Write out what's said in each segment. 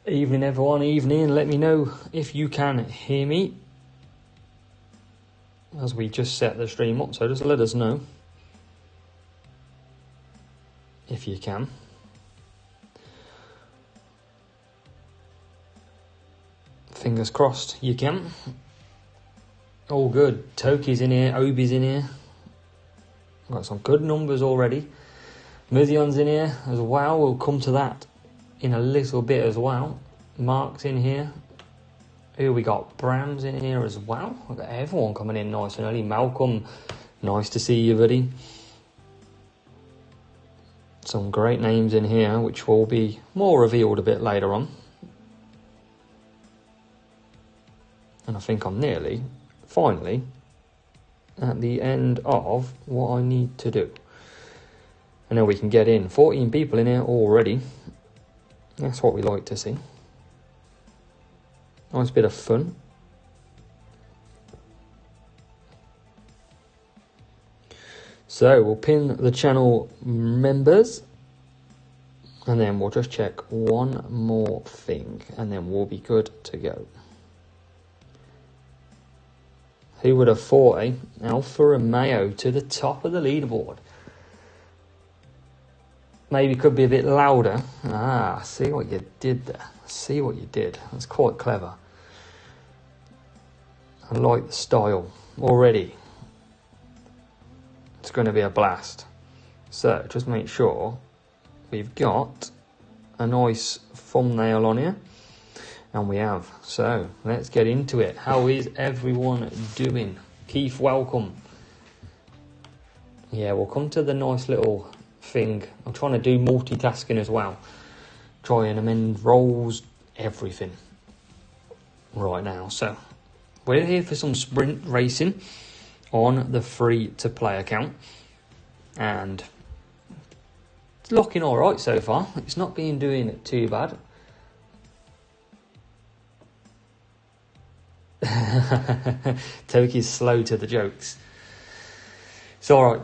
Evening everyone, evening. Let me know if you can hear me as we just set the stream up, so just let us know if you can. Fingers crossed you can. All good. Toki's in here, Obi's in here. Got some good numbers already. Mithion's in here as well. We'll come to that in a little bit as well. Mark's in here. Who we got? Bram's in here as well. We've got everyone coming in nice and early. Malcolm, nice to see you, buddy. Some great names in here, which will be more revealed a bit later on. And I think I'm nearly, finally, at the end of what I need to do. And then we can get in. 14 people in here already. That's what we like to see. Nice bit of fun. So we'll pin the channel members. And then we'll just check one more thing. And then we'll be good to go. Who would have thought, eh? Alfa Romeo to the top of the leaderboard. Maybe could be a bit louder. Ah, see what you did there. See what you did. That's quite clever. I like the style already. It's going to be a blast. So just make sure we've got a nice thumbnail on here. And we have. So let's get into it. How is everyone doing? Keith, welcome. Yeah, we'll come to the nice little thing. I'm trying to do multitasking as well. Try and amend roles, everything right now. So we're here for some sprint racing on the free-to-play account. And it's looking all right so far. It's not been doing too bad. Toki's slow to the jokes. It's alright,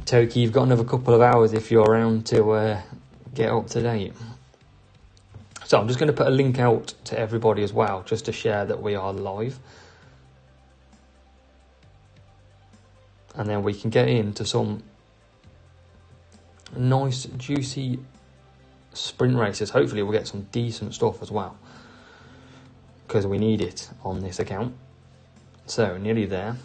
Toki, you've got another couple of hours if you're around to get up to date. So I'm just going to put a link out to everybody as well, just to share that we are live. And then we can get into some nice, juicy sprint races. Hopefully we'll get some decent stuff as well, because we need it on this account. So, nearly there.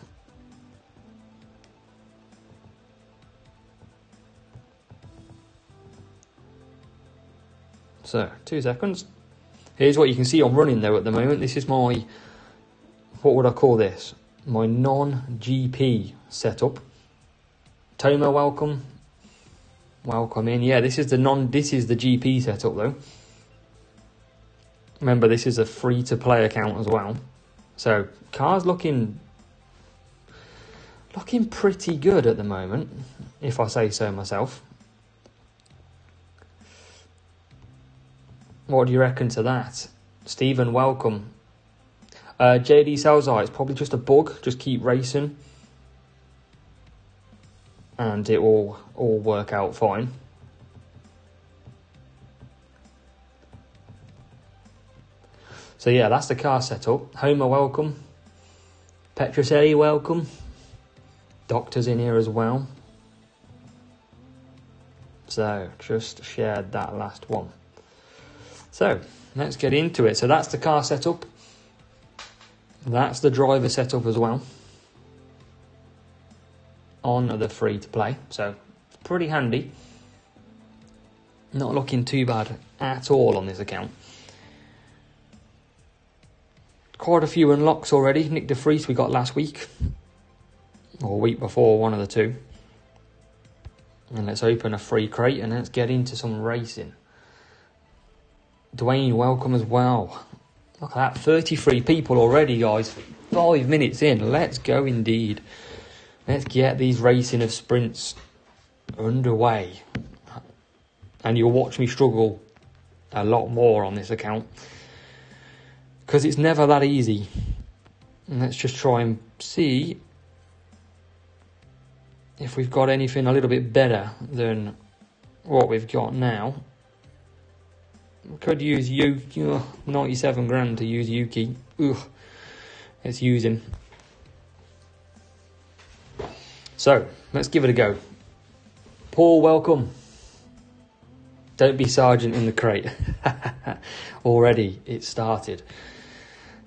So, 2 seconds. Here's what you can see I'm running though at the moment. This is my, what would I call this? My non-GP setup. Tomo, welcome. Welcome in. Yeah, this is the GP setup though. Remember, this is a free-to-play account as well. So, car's looking pretty good at the moment, if I say so myself. What do you reckon to that? Stephen, welcome. JD Salzai, it's probably just a bug. Just keep racing. And it will all work out fine. So yeah, that's the car setup. Homer, welcome. Petroselli, welcome. Doctor's in here as well. So, just shared that last one. So, let's get into it. So that's the car setup. That's the driver setup as well. On the free to play. So, pretty handy. Not looking too bad at all on this account. Quite a few unlocks already. Nick de Vries we got last week. Or week before, one of the two. And let's open a free crate and let's get into some racing. Dwayne, welcome as well. Look at that, 33 people already, guys. 5 minutes in. Let's go indeed. Let's get these racing of sprints underway. And you'll watch me struggle a lot more on this account, because it's never that easy. And let's just try and see if we've got anything a little bit better than what we've got now. Could use Yuki, 97 grand to use Yuki. Ugh, let's use him. So, let's give it a go. Paul, welcome. Don't be sergeant in the crate. Already, it started.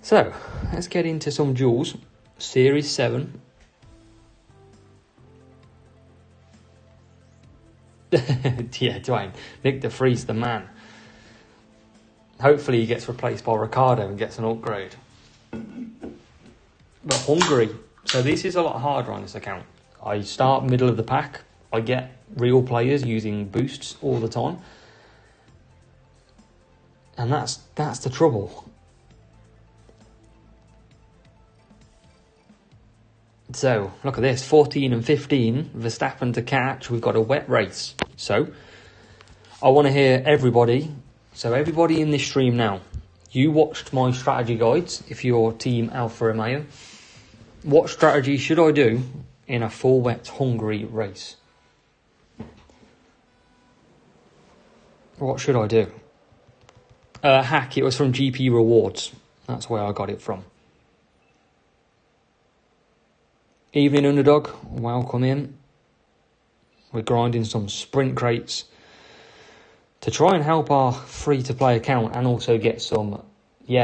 So, let's get into some duels. Series 7. Yeah, Dwayne. Nick de Vries, the man. Hopefully he gets replaced by Ricardo and gets an upgrade. But Hungary. So this is a lot harder on this account. I start middle of the pack. I get real players using boosts all the time. And that's the trouble. So, look at this. 14 and 15. Verstappen to catch. We've got a wet race. So, I want to hear everybody. So, everybody in this stream now. You watched my strategy guides if you're team Alfa Romeo. What strategy should I do in a full wet Hungary race? What should I do? Hack, it was from GP Rewards. That's where I got it from. Evening Underdog, welcome in. We're grinding some sprint crates to try and help our free-to-play account and also get some,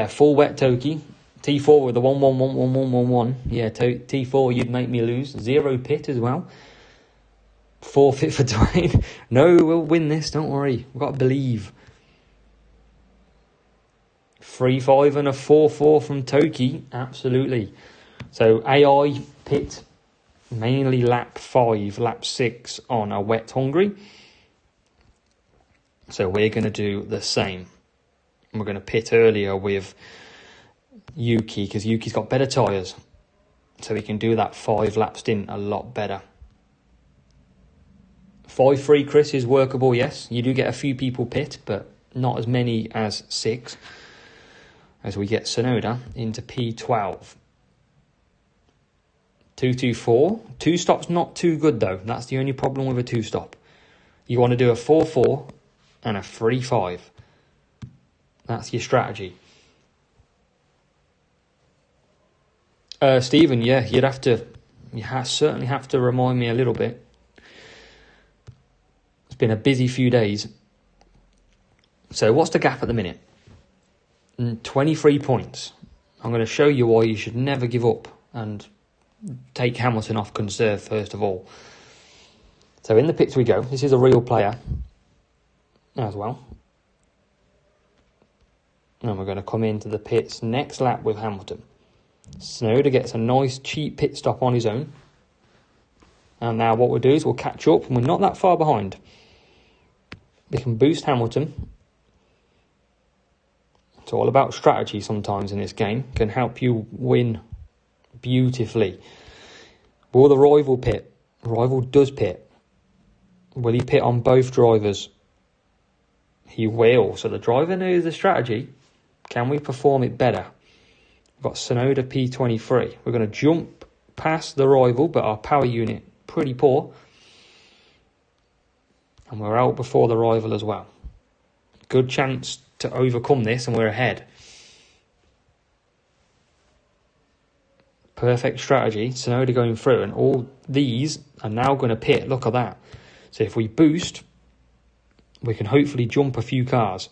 full wet Toki. T4 with the 1-1-1-1-1-1-1. Yeah, T4, you'd make me lose. 0 pit as well. Forfeit for Dwayne. No, we'll win this, don't worry. We've got to believe. 3-5 and a 4-4 from Toki. Absolutely. So AI pit, mainly lap 5, lap 6 on a wet Hungary. So we're going to do the same. We're going to pit earlier with Yuki because Yuki's got better tyres. So he can do that 5 lap stint a lot better. 5-3 Chris is workable, yes. You do get a few people pit, but not as many as 6. As we get Sonoda into P12. 2-2-4. 2 stop's not too good though. That's the only problem with a 2 stop. You want to do a 4-4 and a 3-5. That's your strategy. Stephen, yeah, certainly have to remind me a little bit. It's been a busy few days. So what's the gap at the minute? 23 points. I'm going to show you why you should never give up and take Hamilton off conserve first of all. So in the pits we go. This is a real player as well. And we're going to come into the pits next lap with Hamilton. Tsunoda gets a nice cheap pit stop on his own. And now what we'll do is we'll catch up and we're not that far behind. We can boost Hamilton. It's all about strategy sometimes in this game. Can help you win beautifully. Will the rival pit? Rival does pit. Will he pit on both drivers? He will. So the driver knows the strategy. Can we perform it better? We've got Sonoda P23. We're going to jump past the rival, but our power unit pretty poor. And we're out before the rival as well. Good chance to overcome this and we're ahead. Perfect strategy. Sonoda going through and all these are now going to pit. Look at that. So if we boost, we can hopefully jump a few cars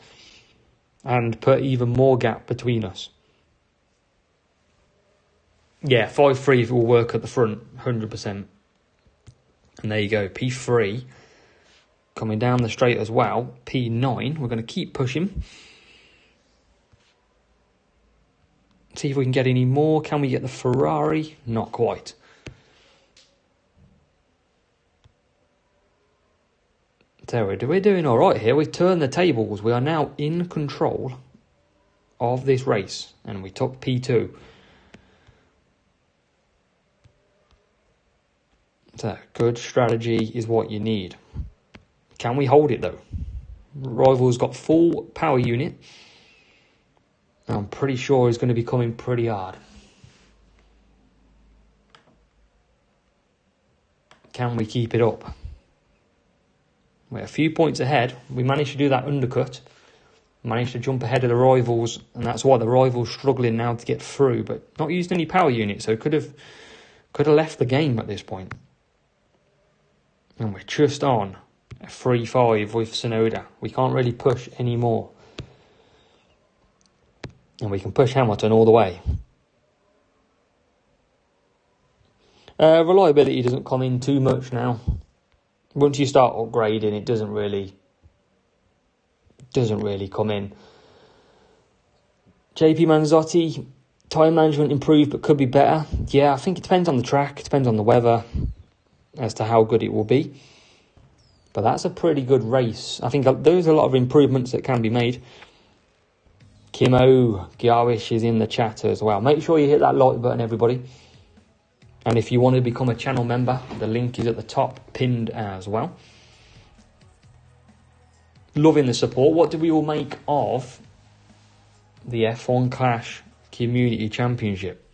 and put even more gap between us. Yeah, 5-3 will work at the front, 100%. And there you go, P3. Coming down the straight as well, P9. We're going to keep pushing. See if we can get any more. Can we get the Ferrari? Not quite. So we're doing all right here. We've turned the tables. We are now in control of this race. And we took P2. So good strategy is what you need. Can we hold it though? Rival's got full power unit. I'm pretty sure he's going to be coming pretty hard. Can we keep it up? We're a few points ahead. We managed to do that undercut. Managed to jump ahead of the rivals, and that's why the rivals struggling now to get through, but not used any power units, so could have left the game at this point. And we're just on a 3-5 with Tsunoda. We can't really push any more. And we can push Hamilton all the way. Reliability doesn't come in too much now. Once you start upgrading, it doesn't really come in. JP Manzotti, tyre management improved but could be better. Yeah, I think it depends on the track, it depends on the weather as to how good it will be. But that's a pretty good race. I think there's a lot of improvements that can be made. Kimo Gyawish is in the chat as well. Make sure you hit that like button, everybody. And if you want to become a channel member, the link is at the top, pinned as well. Loving the support. What do we all make of the F1 Clash Community Championship?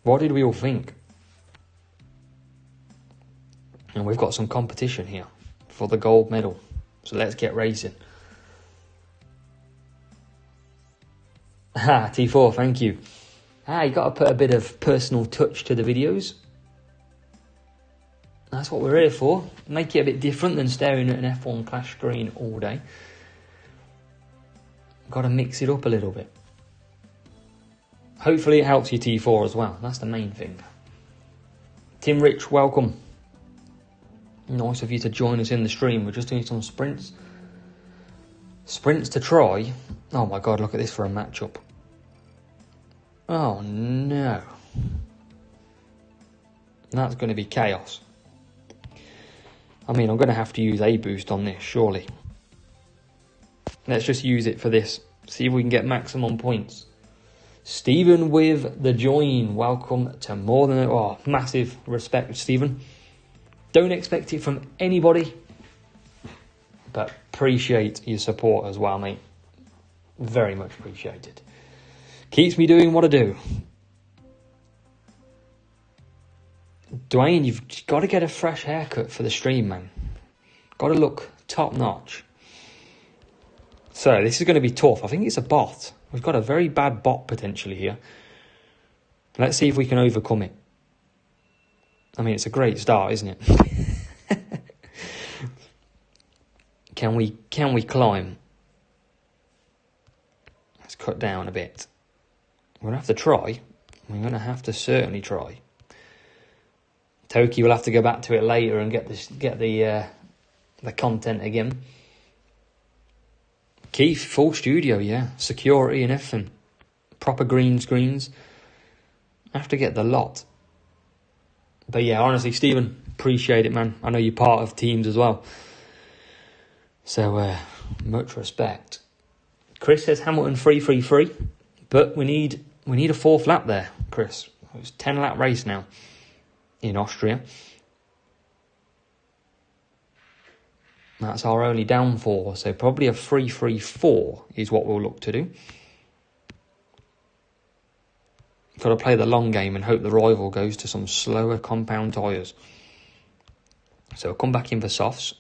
What did we all think? And we've got some competition here for the gold medal. So let's get racing. T4, thank you. You got to put a bit of personal touch to the videos. That's what we're here for. Make it a bit different than staring at an F1 Clash screen all day. Got to mix it up a little bit. Hopefully it helps you T4 as well. That's the main thing. Tim Rich, welcome. Nice of you to join us in the stream. We're just doing some sprints. Sprints to try. Oh my God, look at this for a matchup. Oh no. That's going to be chaos. I mean, I'm going to have to use a boost on this, surely. Let's just use it for this. See if we can get maximum points. Stephen with the join. Welcome to more than... Oh, massive respect, Stephen. Don't expect it from anybody. But appreciate your support as well, mate. Very much appreciated. Keeps me doing what I do. Dwayne, you've got to get a fresh haircut for the stream, man. Got to look top notch. So this is going to be tough. I think it's a bot. We've got a very bad bot potentially here. Let's see if we can overcome it. I mean, it's a great start, isn't it? Can we climb? Let's cut down a bit. We're going to have to try. We're going to have to certainly try. Toki will have to go back to it later and get the content again. Keith, full studio, yeah. Security and everything. Proper green screens. I have to get the lot. But yeah, honestly, Stephen, appreciate it, man. I know you're part of teams as well. So, much respect. Chris says Hamilton 3-3-3. But we need a fourth lap there, Chris. It's a 10-lap race now in Austria. That's our only downfall. So probably a 3-3-4 is what we'll look to do. Got to play the long game and hope the rival goes to some slower compound tyres. So we'll come back in for softs.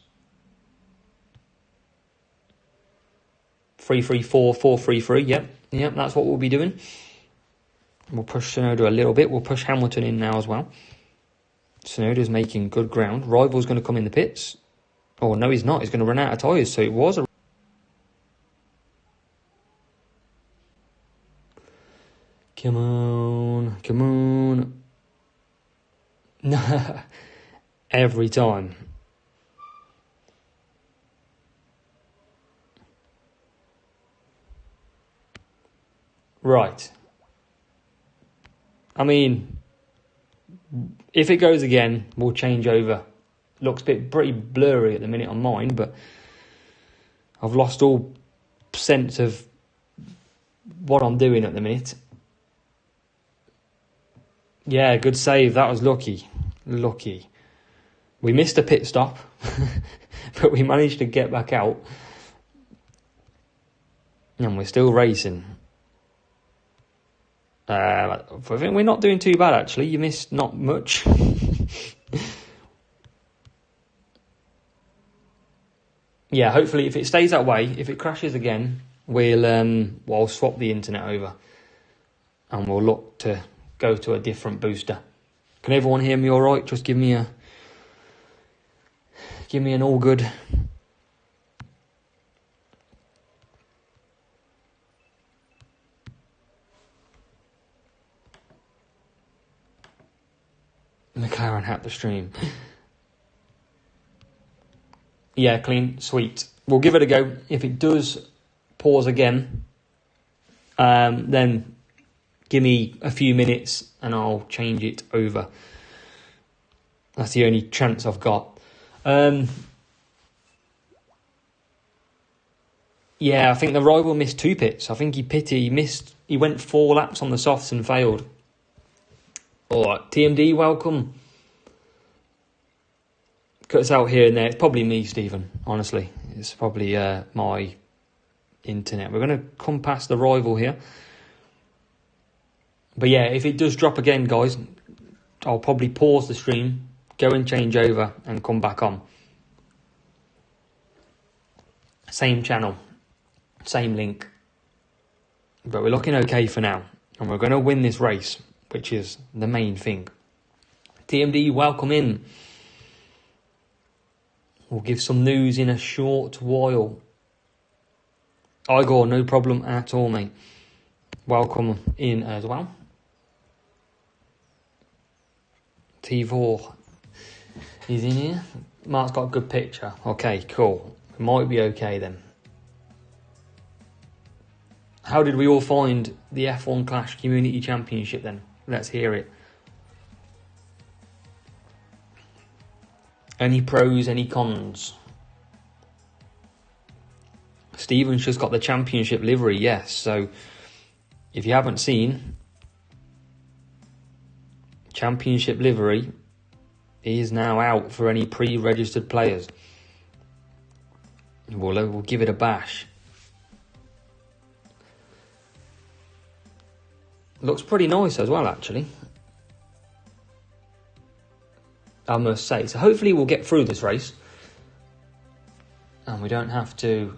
3-3-4, 4-3-3. Yep, that's what we'll be doing. We'll push Tsunoda a little bit. We'll push Hamilton in now as well. Tsunoda's making good ground. Rival's going to come in the pits. Oh, no, he's not. He's going to run out of tyres. So it was a... Come on. Come on. Every time. Right. I mean, if it goes again, we'll change over. Looks pretty blurry at the minute on mine, but I've lost all sense of what I'm doing at the minute. Yeah, good save. That was lucky. Lucky. We missed a pit stop, but we managed to get back out. And we're still racing. I think we're not doing too bad, actually. You missed not much. yeah, hopefully if it stays that way, if it crashes again, I'll swap the internet over and we'll look to go to a different booster. Can everyone hear me all right? Just give me an all good. McLaren had the stream. Yeah, clean, sweet. We'll give it a go. If it does pause again, then give me a few minutes and I'll change it over. That's the only chance I've got. Yeah, I think the rival missed 2 pits. I think he went 4 laps on the softs and failed. Alright, TMD, welcome. Cuts out here and there. It's probably me, Stephen, honestly. It's probably my internet. We're going to come past the rival here. But yeah, if it does drop again, guys, I'll probably pause the stream, go and change over and come back on. Same channel, same link. But we're looking okay for now. And we're going to win this race, which is the main thing. TMD, welcome in. We'll give some news in a short while. Igor, no problem at all, mate. Welcome in as well. T4 is in here. Mark's got a good picture. Okay, cool. It might be okay then. How did we all find the F1 Clash Community Championship then? Let's hear it. Any pros, any cons? Stephen's just got the championship livery, yes. So if you haven't seen, championship livery is now out for any pre-registered players. We'll give it a bash. Looks pretty nice as well, actually, I must say. So hopefully we'll get through this race. And we don't have to...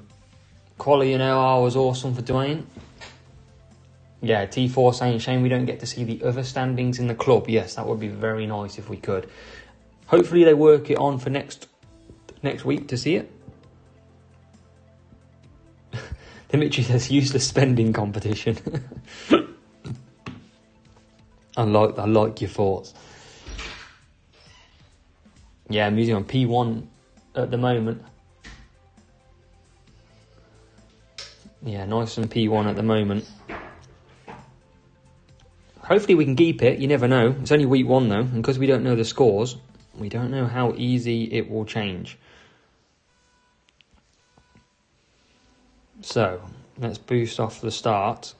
Quali and OR was awesome for Dwayne. Yeah, T4 saying, shame we don't get to see the other standings in the club. Yes, that would be very nice if we could. Hopefully they work it on for next week to see it. Dimitri says, useless spending competition. I like your thoughts. Yeah, I'm using on P1 at the moment. Yeah, nice and P1 at the moment. Hopefully we can keep it. You never know. It's only week 1 though, and because we don't know the scores, we don't know how easy it will change. So, let's boost off the start.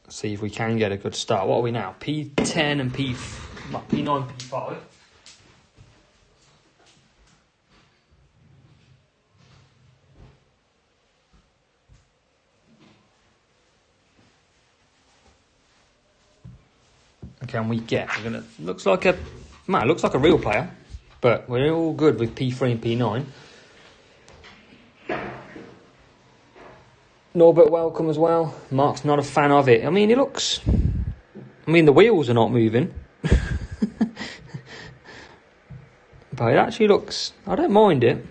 See if we can get a good start. What are we now? P10 and P9, P5. Can we get? Looks like a real player, but we're all good with P3 and P9. Norbert, welcome as well. Mark's not a fan of it. I mean, the wheels are not moving. But it actually looks... I don't mind it.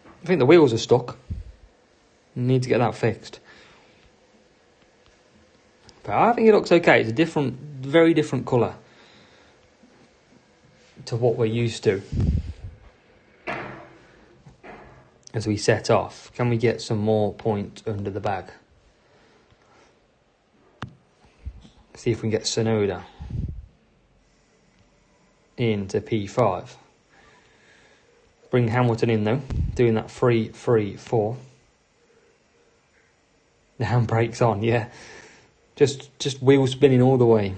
I think the wheels are stuck. Need to get that fixed. But I think it looks okay. It's a very different colour to what we're used to. As we set off, can we get some more point under the bag? See if we can get Sonoda into P5. Bring Hamilton in though, doing that 3-3-4. The handbrake's on, yeah. Just wheel spinning all the way.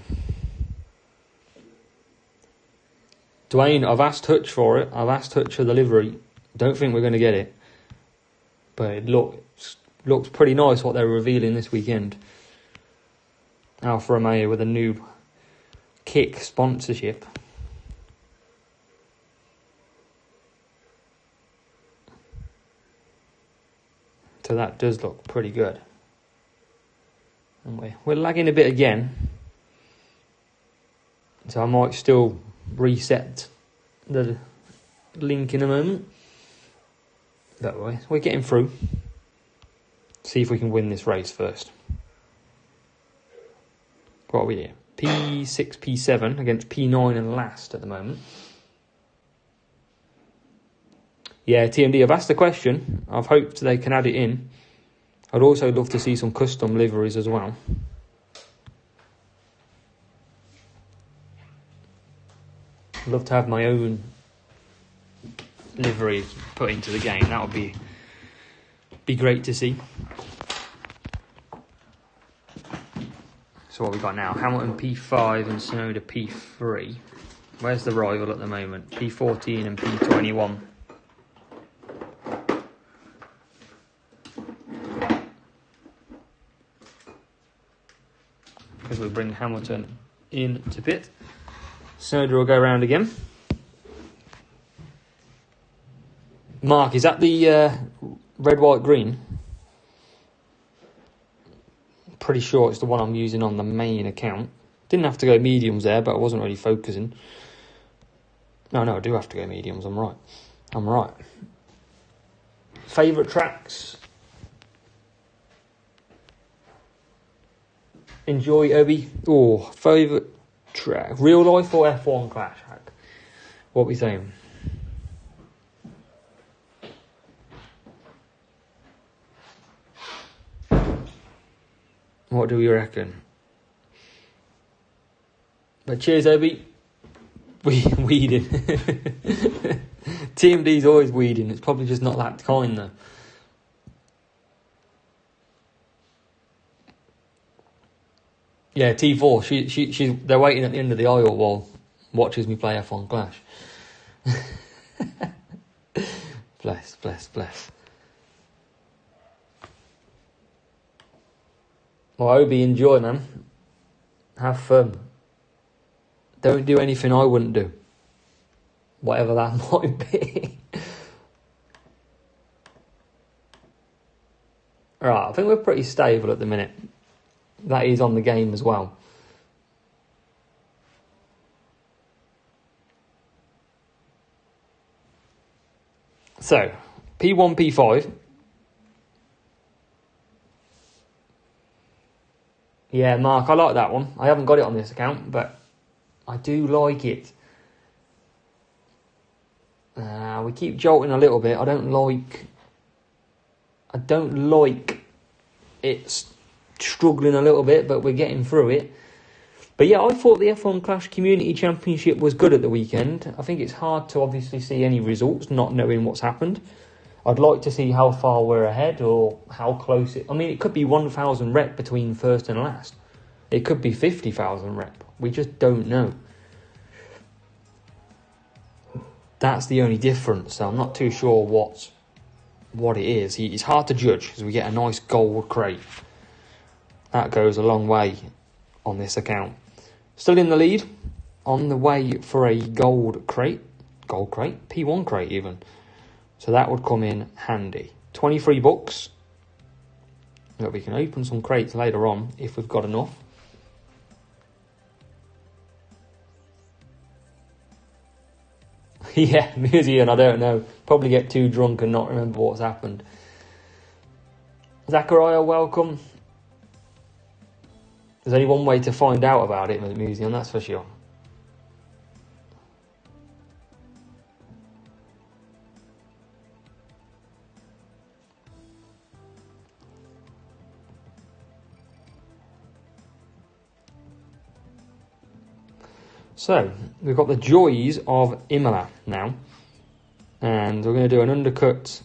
Dwayne, I've asked Hutch for it. I've asked Hutch for the livery. Don't think we're going to get it. But it looks pretty nice what they're revealing this weekend. Alfa Romeo with a new kick sponsorship. So that does look pretty good. And we're lagging a bit again. So I might still reset the link in a moment. That way, we're getting through. See if we can win this race first. What are we here? P6, P7 against P9 and last at the moment. Yeah, TMD, I've asked the question. I've hoped they can add it in. I'd also love to see some custom liveries as well. I'd love to have my own livery put into the game. That would be great to see. So what we got now? Hamilton P5 and Tsunoda P3. Where's the rival at the moment? P14 and P21. Because we bring Hamilton in to pit. Tsunoda will go round again. Mark, is that the red, white, green? Pretty sure it's the one I'm using on the main account. Didn't have to go mediums there, but I wasn't really focusing. No, I do have to go mediums. I'm right. Favourite tracks? Enjoy, Obi. Oh, favourite track. Real life or F1 Clash? What are we saying? What do we reckon? But cheers, Obi. Weeding. TMD's always weeding. It's probably just not that kind, though. Yeah, T4. They're waiting at the end of the aisle while watches me play F1 Clash. Bless. Well, Obi, enjoy, man. Have fun. Don't do anything I wouldn't do. Whatever that might be. Right, I think we're pretty stable at the minute. That is on the game as well. So, P1, P5. Yeah, Mark, I like that one. I haven't got it on this account, but I do like it. We keep jolting a little bit. I don't like it's struggling a little bit, but we're getting through it. But yeah, I thought the F1 Clash Community Championship was good at the weekend. I think it's hard to obviously see any results, not knowing what's happened. I'd like to see how far we're ahead or how close it... I mean, it could be 1,000 rep between first and last. It could be 50,000 rep. We just don't know. That's the only difference. So I'm not too sure what it is. It's hard to judge because we get a nice gold crate. That goes a long way on this account. Still in the lead. On the way for a gold crate. Gold crate? P1 crate even. So that would come in handy. 23 bucks. But we can open some crates later on if we've got enough. Yeah, Museum, I don't know. Probably get too drunk and not remember what's happened. Zachariah, welcome. There's only one way to find out about it, Museum, that's for sure. So, we've got the joys of Imola now. And we're going to do an undercut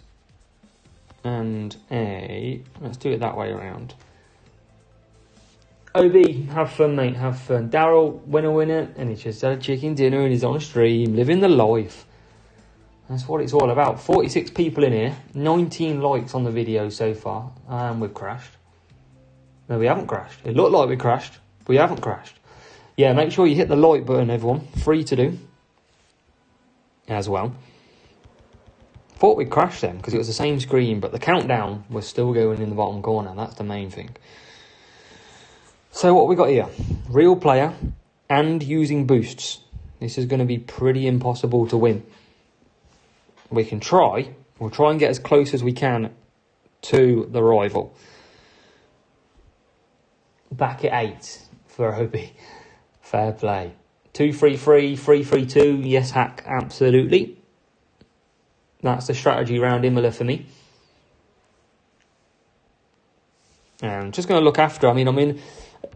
and a... Let's do it that way around. OB, have fun, mate, have fun. Daryl, winner. And he's just had a chicken dinner and he's on a stream, living the life. That's what it's all about. 46 people in here. 19 likes on the video so far. And we've crashed. No, we haven't crashed. It looked like we crashed. But we haven't crashed. Yeah, make sure you hit the like button, everyone. Free to do. As well. Thought we'd crash them because it was the same screen, but the countdown was still going in the bottom corner. That's the main thing. So what we got here? Real player and using boosts. This is going to be pretty impossible to win. We can try. We'll try and get as close as we can to the rival. Back at 8 for Obi. Fair play. 2-3-3, 3-3-2. Yes, hack, absolutely. That's the strategy round Imola for me. And just going to look after. I mean,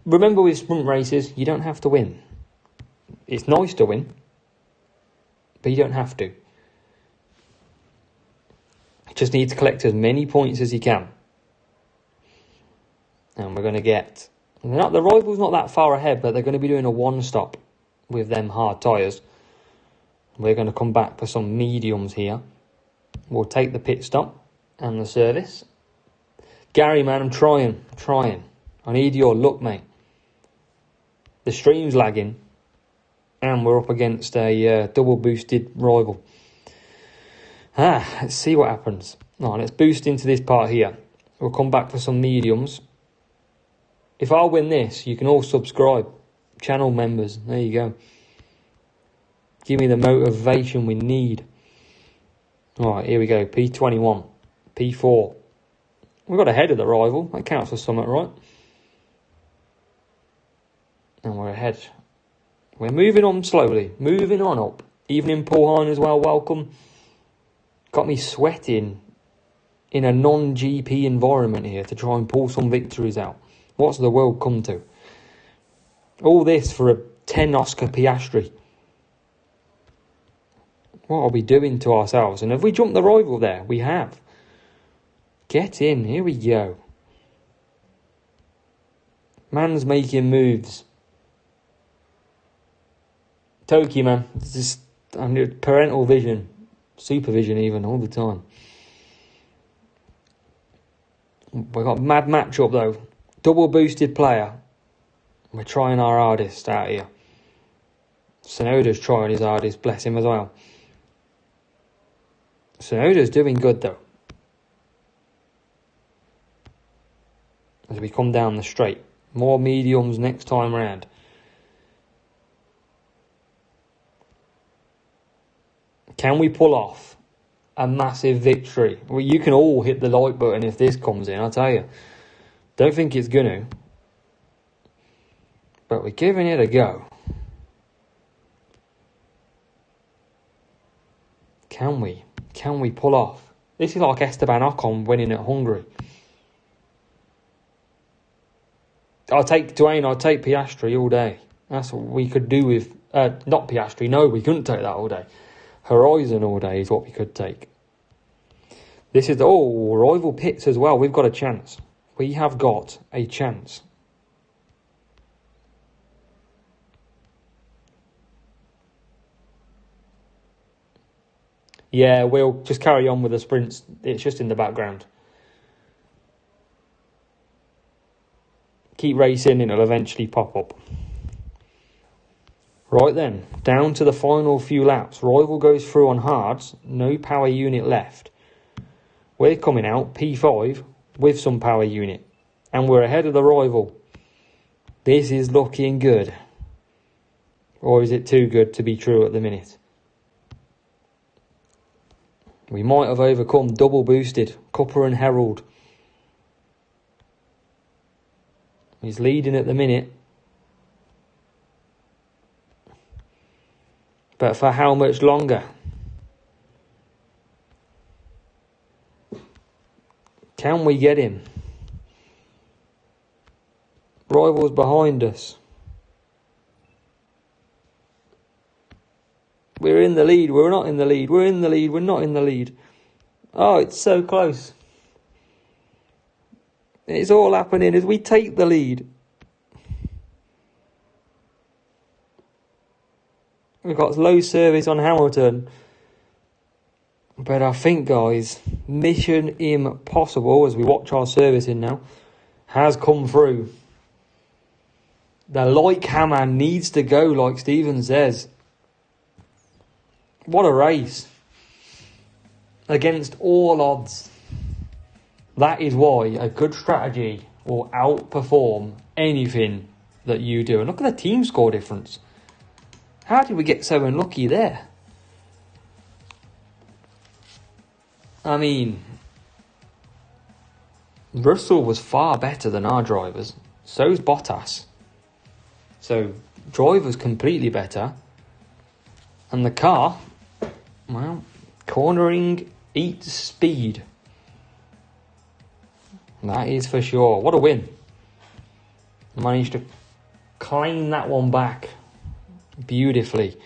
remember with sprint races, you don't have to win. It's nice to win, but you don't have to. You just need to collect as many points as you can. And we're going to get... the rival's not that far ahead, but they're going to be doing a one-stop with them hard tyres. We're going to come back for some mediums here. We'll take the pit stop and the service. Gary, man, I'm trying. I need your luck, mate. The stream's lagging. And we're up against a double boosted rival. Let's see what happens. Right, let's boost into this part here. We'll come back for some mediums. If I win this, you can all subscribe. Channel members, there you go. Give me the motivation we need. Alright, here we go. P21. P4. We got ahead of the rival. That counts for something, right? And we're ahead. We're moving on slowly. Moving on up. Evening, Paul Hine as well. Welcome. Got me sweating in a non-GP environment here to try and pull some victories out. What's the world come to? All this for a 10 Oscar Piastri. What are we doing to ourselves? And have we jumped the rival there? We have. Get in. Here we go. Man's making moves. Toki, man. It's just parental vision. Supervision even, all the time. We've got a mad matchup though. Double boosted player. We're trying our hardest out here. Sonoda's trying his hardest, bless him as well. Sonoda's doing good though. As we come down the straight. More mediums next time round. Can we pull off a massive victory? Well, you can all hit the like button if this comes in, I'll tell you. Don't think it's going to. But we're giving it a go. Can we? Can we pull off? This is like Esteban Ocon winning at Hungary. I'll take Piastri all day. That's what we could do with... not Piastri, no, we couldn't take that all day. Horizon all day is what we could take. This is... rival pits as well. We've got a chance. We have got a chance. Yeah, we'll just carry on with the sprints. It's just in the background. Keep racing and it'll eventually pop up. Right then, down to the final few laps. Rival goes through on hards. No power unit left. We're coming out P5 with some power unit. And we're ahead of the rival. This is looking good. Or is it too good to be true at the minute? We might have overcome double boosted. Cupper and Herald. He's leading at the minute. But for how much longer? Can we get him? Rivals behind us. We're in the lead. We're not in the lead. We're in the lead. We're not in the lead. Oh, it's so close. It's all happening as we take the lead. We've got low service on Hamilton. But I think, guys, mission impossible, as we watch our servicing now, has come through. The light hammer needs to go, like Steven says. What a race. against all odds. That is why a good strategy will outperform anything that you do. And look at the team score difference. How did we get so unlucky there? I mean, Russell was far better than our drivers. So's Bottas. So, driver's completely better. And the car, well, cornering eats speed. That is for sure. What a win. Managed to claim that one back beautifully.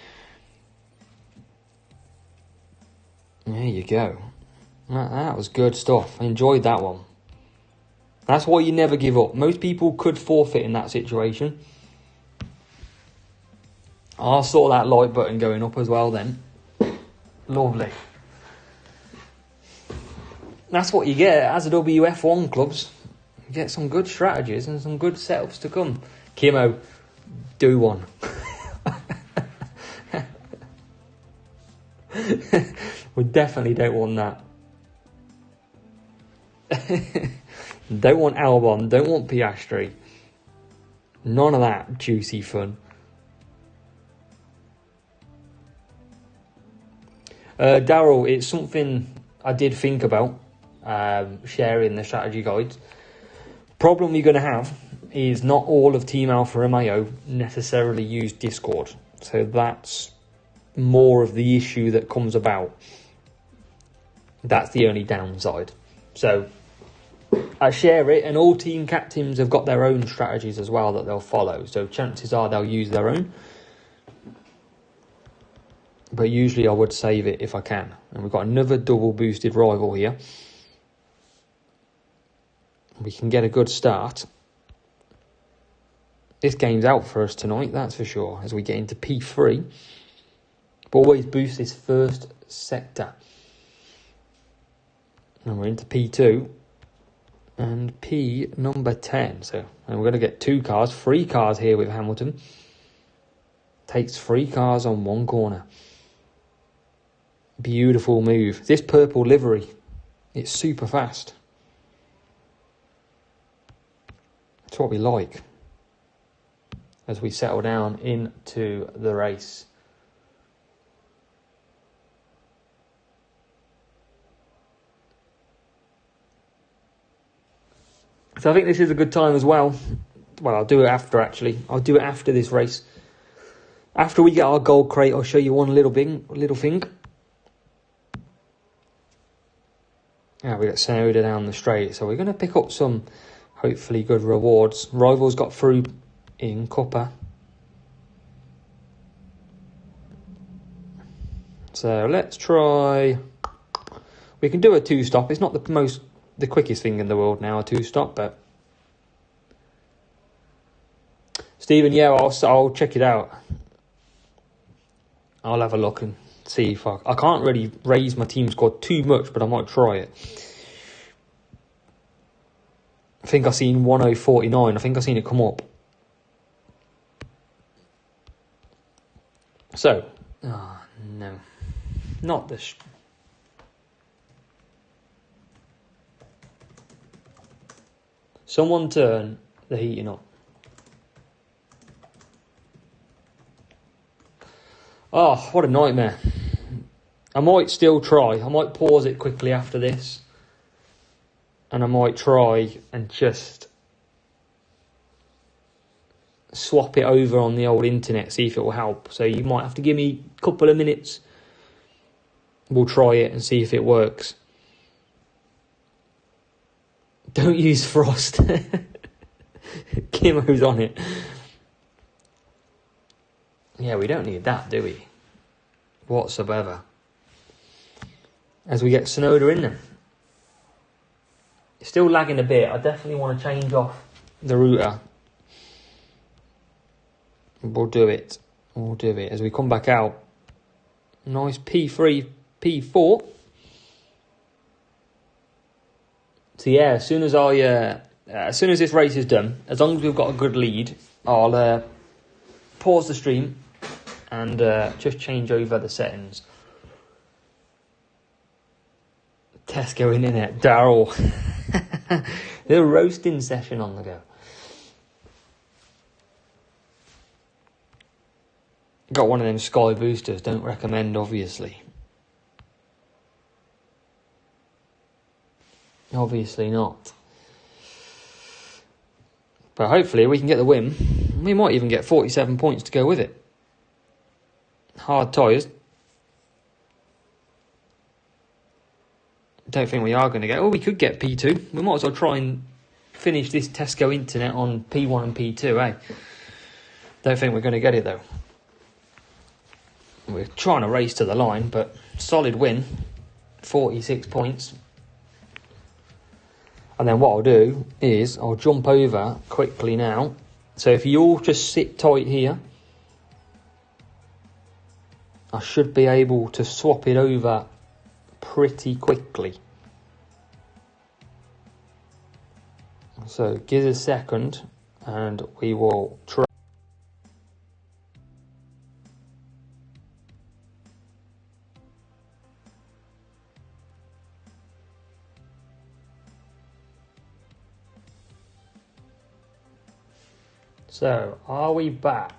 There you go. That was good stuff. I enjoyed that one. That's why you never give up. Most people could forfeit in that situation. I saw that like button going up as well then. Lovely. That's what you get as a WF1 clubs. You get some good strategies and some good setups to come. Kimo, do one. We definitely don't want that. Don't want Albon, don't want Piastri. None of that juicy fun. Daryl, it's something I did think about sharing the strategy guides. Problem you're going to have is not all of Team Alfa Romeo necessarily use Discord. So that's more of the issue that comes about. That's the only downside. So I share it, and all team captains have got their own strategies as well that they'll follow. So chances are they'll use their own. But usually I would save it if I can. And we've got another double boosted rival here. We can get a good start. This game's out for us tonight, that's for sure, as we get into P3. But always boost this first sector. And we're into P2. And P number 10. So, and we're going to get 2 cars, 3 cars here with Hamilton. Takes 3 cars on 1 corner. Beautiful move. This purple livery, it's super fast. That's what we like as we settle down into the race. So I think this is a good time as well. Well, I'll do it after, actually. I'll do it after this race. After we get our gold crate, I'll show you one little thing. Yeah, we got Sonoda down the straight. So we're going to pick up some, hopefully, good rewards. Rivals got through in Cuppa. So let's try... We can do a 2-stop. It's not the quickest thing in the world now, a 2-stop, but... Stephen, yeah, I'll check it out. I'll have a look and see if I can't really raise my team score too much, but I might try it. I think I seen 1049. I think I seen it come up. So, oh no, not this. Someone turn the heating up. Oh, what a nightmare. I might still try. I might pause it quickly after this. And I might try and just swap it over on the old internet, see if it will help. So you might have to give me a couple of minutes. We'll try it and see if it works. Don't use frost. Kimo's on it. Yeah, we don't need that, do we? Whatsoever. As we get Sonoda in there. It's still lagging a bit. I definitely want to change off the router. We'll do it. We'll do it. As we come back out. Nice P3, P4. So yeah, as soon as this race is done, as long as we've got a good lead, I'll pause the stream and just change over the settings. Tesco in it. Daryl. The roasting session on the go. Got one of them Sky boosters. Don't recommend, obviously. Obviously not. But hopefully we can get the win. We might even get 47 points to go with it. Hard tyres. Don't think we are going to get... Oh, we could get P2. We might as well try and finish this Tesco Internet on P1 and P2, eh? Don't think we're going to get it, though. We're trying to race to the line, but solid win. 46 points. And then what I'll do is I'll jump over quickly now. So if you all just sit tight here, I should be able to swap it over pretty quickly. So give us a second and we will try. So, are we back?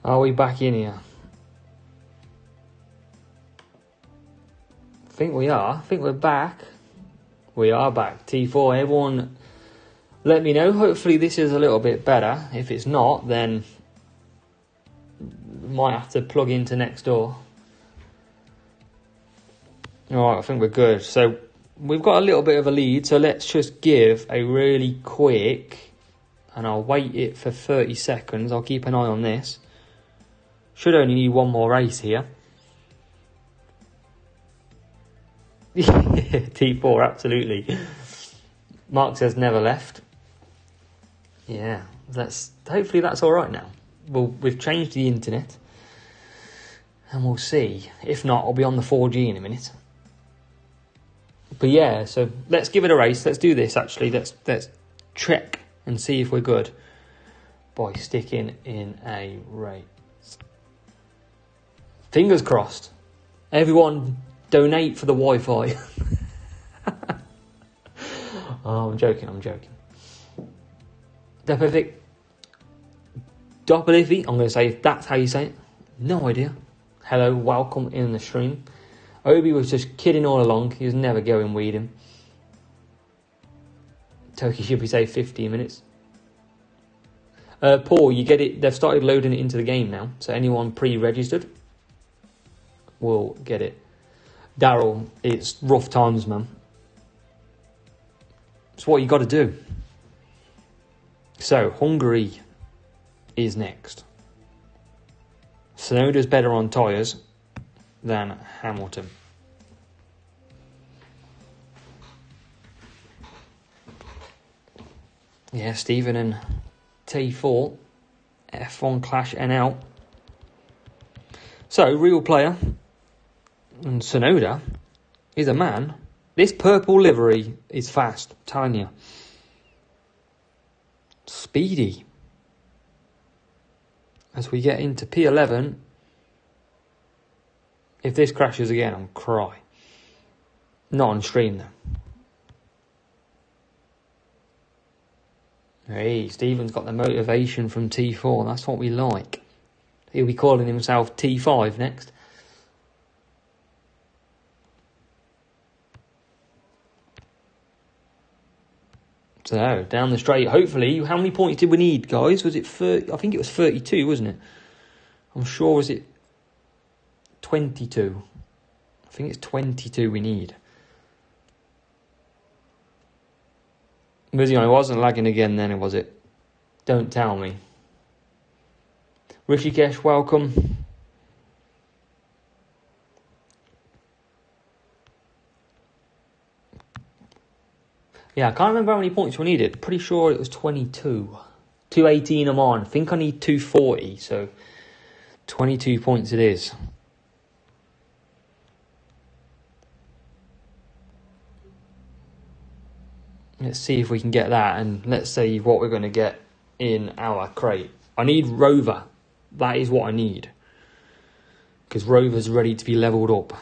Are we back in here? I think we are. I think we're back. We are back. T4, everyone let me know. Hopefully this is a little bit better. If it's not, then might have to plug into next door. Alright, I think we're good. So we've got a little bit of a lead, so let's just give a really quick, and I'll wait it for 30 seconds. I'll keep an eye on this. Should only need one more race here. T4, absolutely. Mark says never left. Yeah, hopefully that's alright now. Well, we've changed the internet. And we'll see. If not, I'll be on the 4G in a minute. But yeah, so let's give it a race. Let's do this, actually. Let's check and see if we're good by sticking in a race. Fingers crossed. Everyone donate for the Wi-Fi. Oh, I'm joking. Doppelifi, I'm going to say if that's how you say it. No idea. Hello, welcome in the stream. Obi was just kidding all along. He was never going weeding. Toki should be say 15 minutes. Paul, you get it. They've started loading it into the game now. So anyone pre-registered will get it. Daryl, it's rough times, man. It's what you got to do. So, Hungary is next. Tsunoda's better on tyres than Hamilton. Yeah, Stephen and T4, F1 Clash NL. So, real player, and Tsunoda is a man. This purple livery is fast, I'm telling you. Speedy. As we get into P11, if this crashes again, I'll cry. Not on stream, though. Hey, Stephen's got the motivation from T4. That's what we like. He'll be calling himself T5 next. So, down the straight, hopefully. How many points did we need, guys? Was it 30? I think it was 32, wasn't it? I'm sure, was it 22? I think it's 22 we need. It wasn't lagging again then, was it? Don't tell me. Rishikesh, welcome. Yeah, I can't remember how many points we needed. Pretty sure it was 22. 218 I'm on. I think I need 240, so 22 points it is. Let's see if we can get that, and let's see what we're going to get in our crate. I need Rover. That is what I need. Because Rover's ready to be levelled up.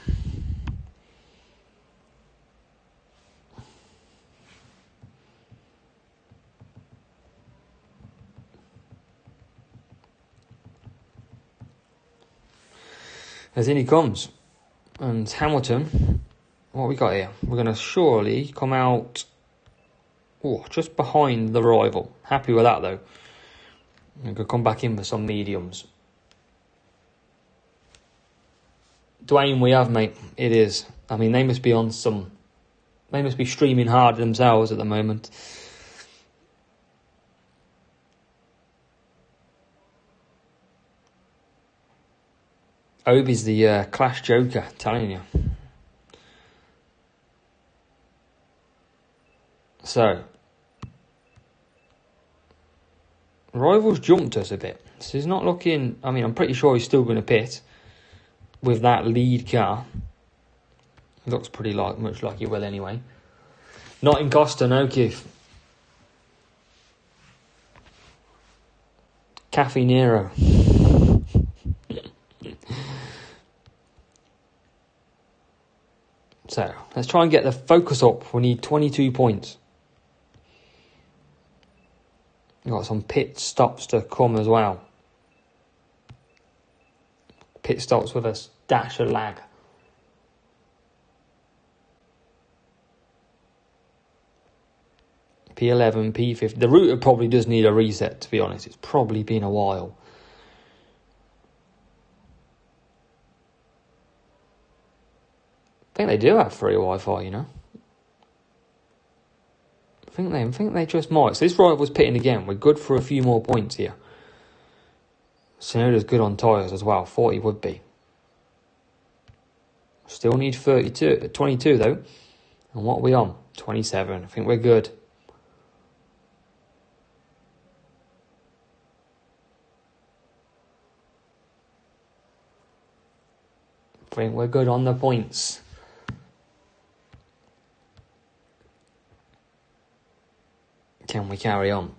As in he comes. And Hamilton, what we got here? We're going to surely come out just behind the rival. Happy with that though. I'm going to come back in for some mediums. Dwayne, we have, mate. It is. I mean, they must be on some... They must be streaming hard themselves at the moment. Obi's the Clash Joker, telling you. So, Rivals jumped us a bit. So he's not looking... I mean, I'm pretty sure he's still going to pit with that lead car. It looks pretty much like he will anyway. Not in Costa, no, Keith. Cafe Nero. So, let's try and get the focus up. We need 22 points. We've got some pit stops to come as well. Pit stops with a dash of lag. P11, P50. The router probably does need a reset, to be honest. It's probably been a while. I think they do have free Wi-Fi, you know. I think they just might. So this rival's pitting again. We're good for a few more points here. Sonoda's good on tyres as well. 40 would be. Still need 22 though. And what are we on? 27. I think we're good. I think we're good on the points. Can we carry on?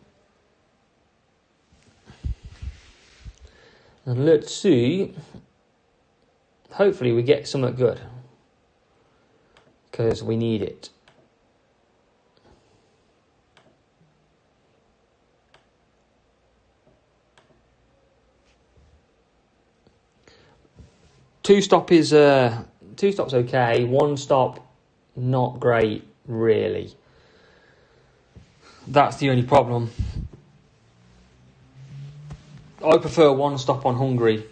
And let's see. Hopefully we get something good. Because we need it. Two stop's okay. One stop, not great, really. That's the only problem. I prefer one stop on Hungary,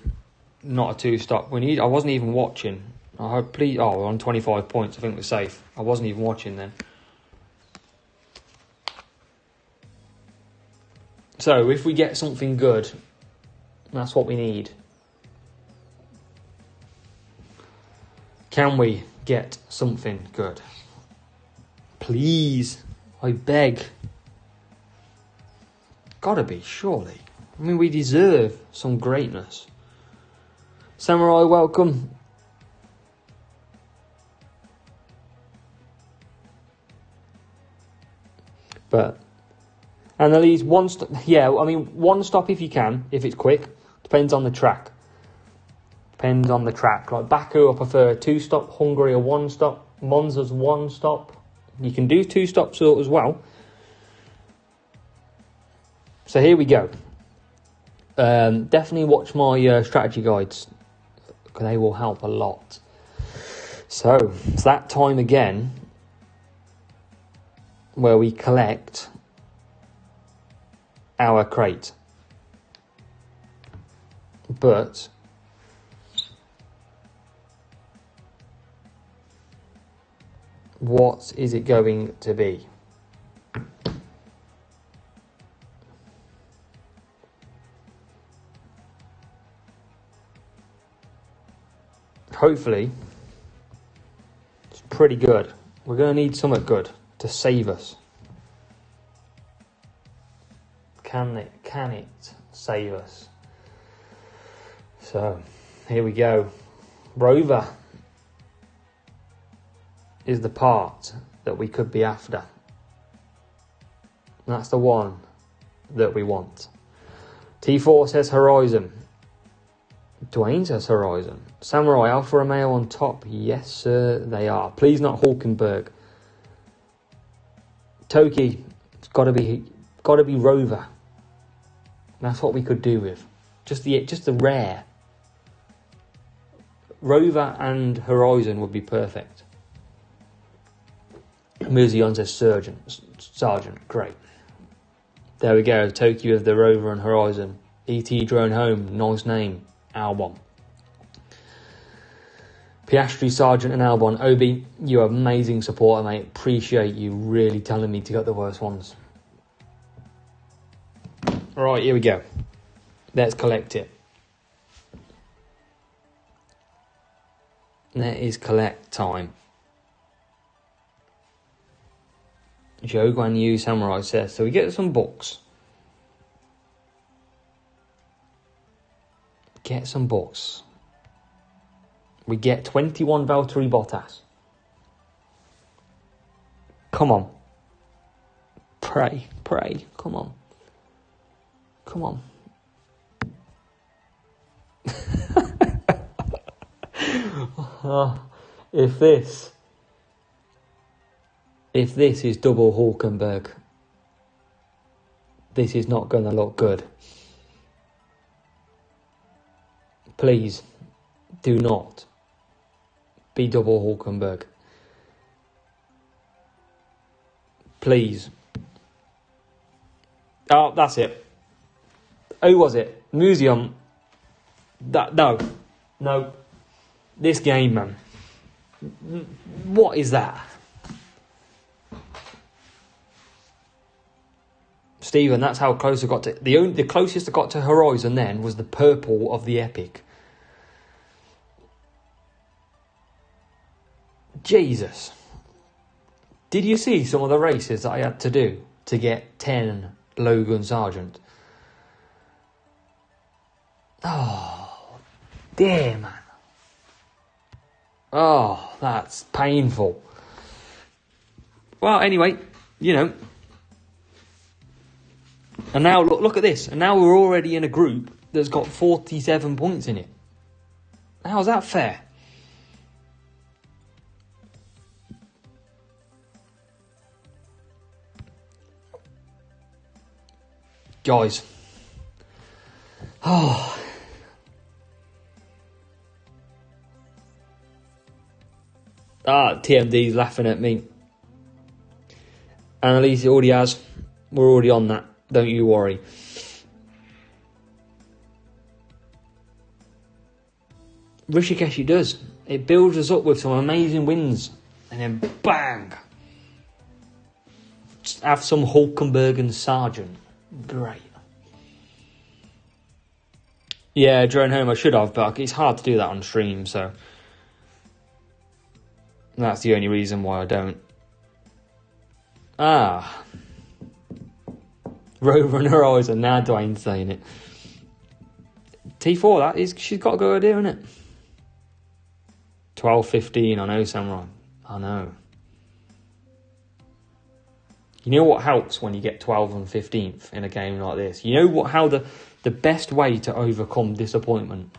not a two stop. I wasn't even watching. We're on 25 points. I think we're safe. I wasn't even watching then. So if we get something good, that's what we need. Can we get something good? Please, I beg. Gotta be, surely. I mean, we deserve some greatness. Samurai, welcome. But, and at least one stop, one stop if you can, if it's quick. Depends on the track. Like Baku, I prefer a two stop. Hungary, a one stop. Monza's one stop. You can do two stops as well. So here we go. Definitely watch my strategy guides, because they will help a lot. So it's that time again where we collect our crate. But what is it going to be? Hopefully, it's pretty good. We're going to need something good to save us. Can it save us? So, here we go. Rover is the part that we could be after. That's the one that we want. T4 says Horizon. Dwayne says Horizon. Samurai, Alfa Romeo on top. Yes, sir, they are. Please not Hulkenberg. Toki, it's got to be Rover. That's what we could do with. Just the rare. Rover and Horizon would be perfect. Muzion says Sergeant. Great. There we go. Tokyo of the Rover and Horizon. ET Drone Home. Nice name. Albon. Piastri, Sargent and Albon. Obi, you're an amazing supporter, mate. Appreciate you really telling me to get the worst ones. Right, here we go. Let's collect it. That is collect time. Joe Guan Yu Samurai says, so we get some books. Get some books. We get 21 Valtteri Bottas. Come on. Pray. Come on. If this is double Hulkenberg, this is not going to look good. Please do not be double Hulkenberg. Please. Oh, that's it. Who was it? Museum. No. This game, man. What is that? Stephen, that's how close I got to... The closest I got to Horizon then was the purple of the Epic. Jesus. Did you see some of the races that I had to do to get 10 Logan Sargent? Oh, dear, man. Oh, that's painful. Well, anyway, you know. And now, look at this. And now we're already in a group that's got 47 points in it. How's that fair? Guys. Oh. TMD's laughing at me. Annalise already has. We're already on that. Don't you worry. Rishikesh, it does. It builds us up with some amazing wins. And then bang. Just have some Hulkenberg and Sargent. Great. Yeah, drone home I should have, but it's hard to do that on stream, so that's the only reason why I don't. Rover and Horizon. Now Dwayne's saying it. T4, she's got a good idea, isn't it? 12-15, I know, Samurai. I know. You know what helps when you get 12th and 15th in a game like this? You know how the best way to overcome disappointment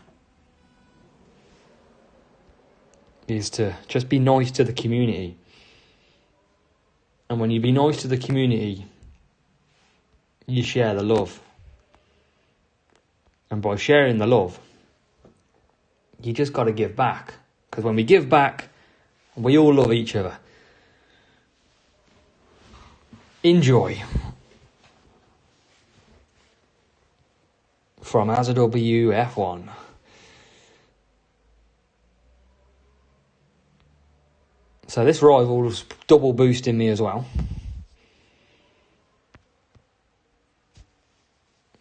is to just be nice to the community. And when you be nice to the community, you share the love. And by sharing the love, you just got to give back. Because when we give back, we all love each other. Enjoy. From AZW F1. So this rival's double boosting me as well.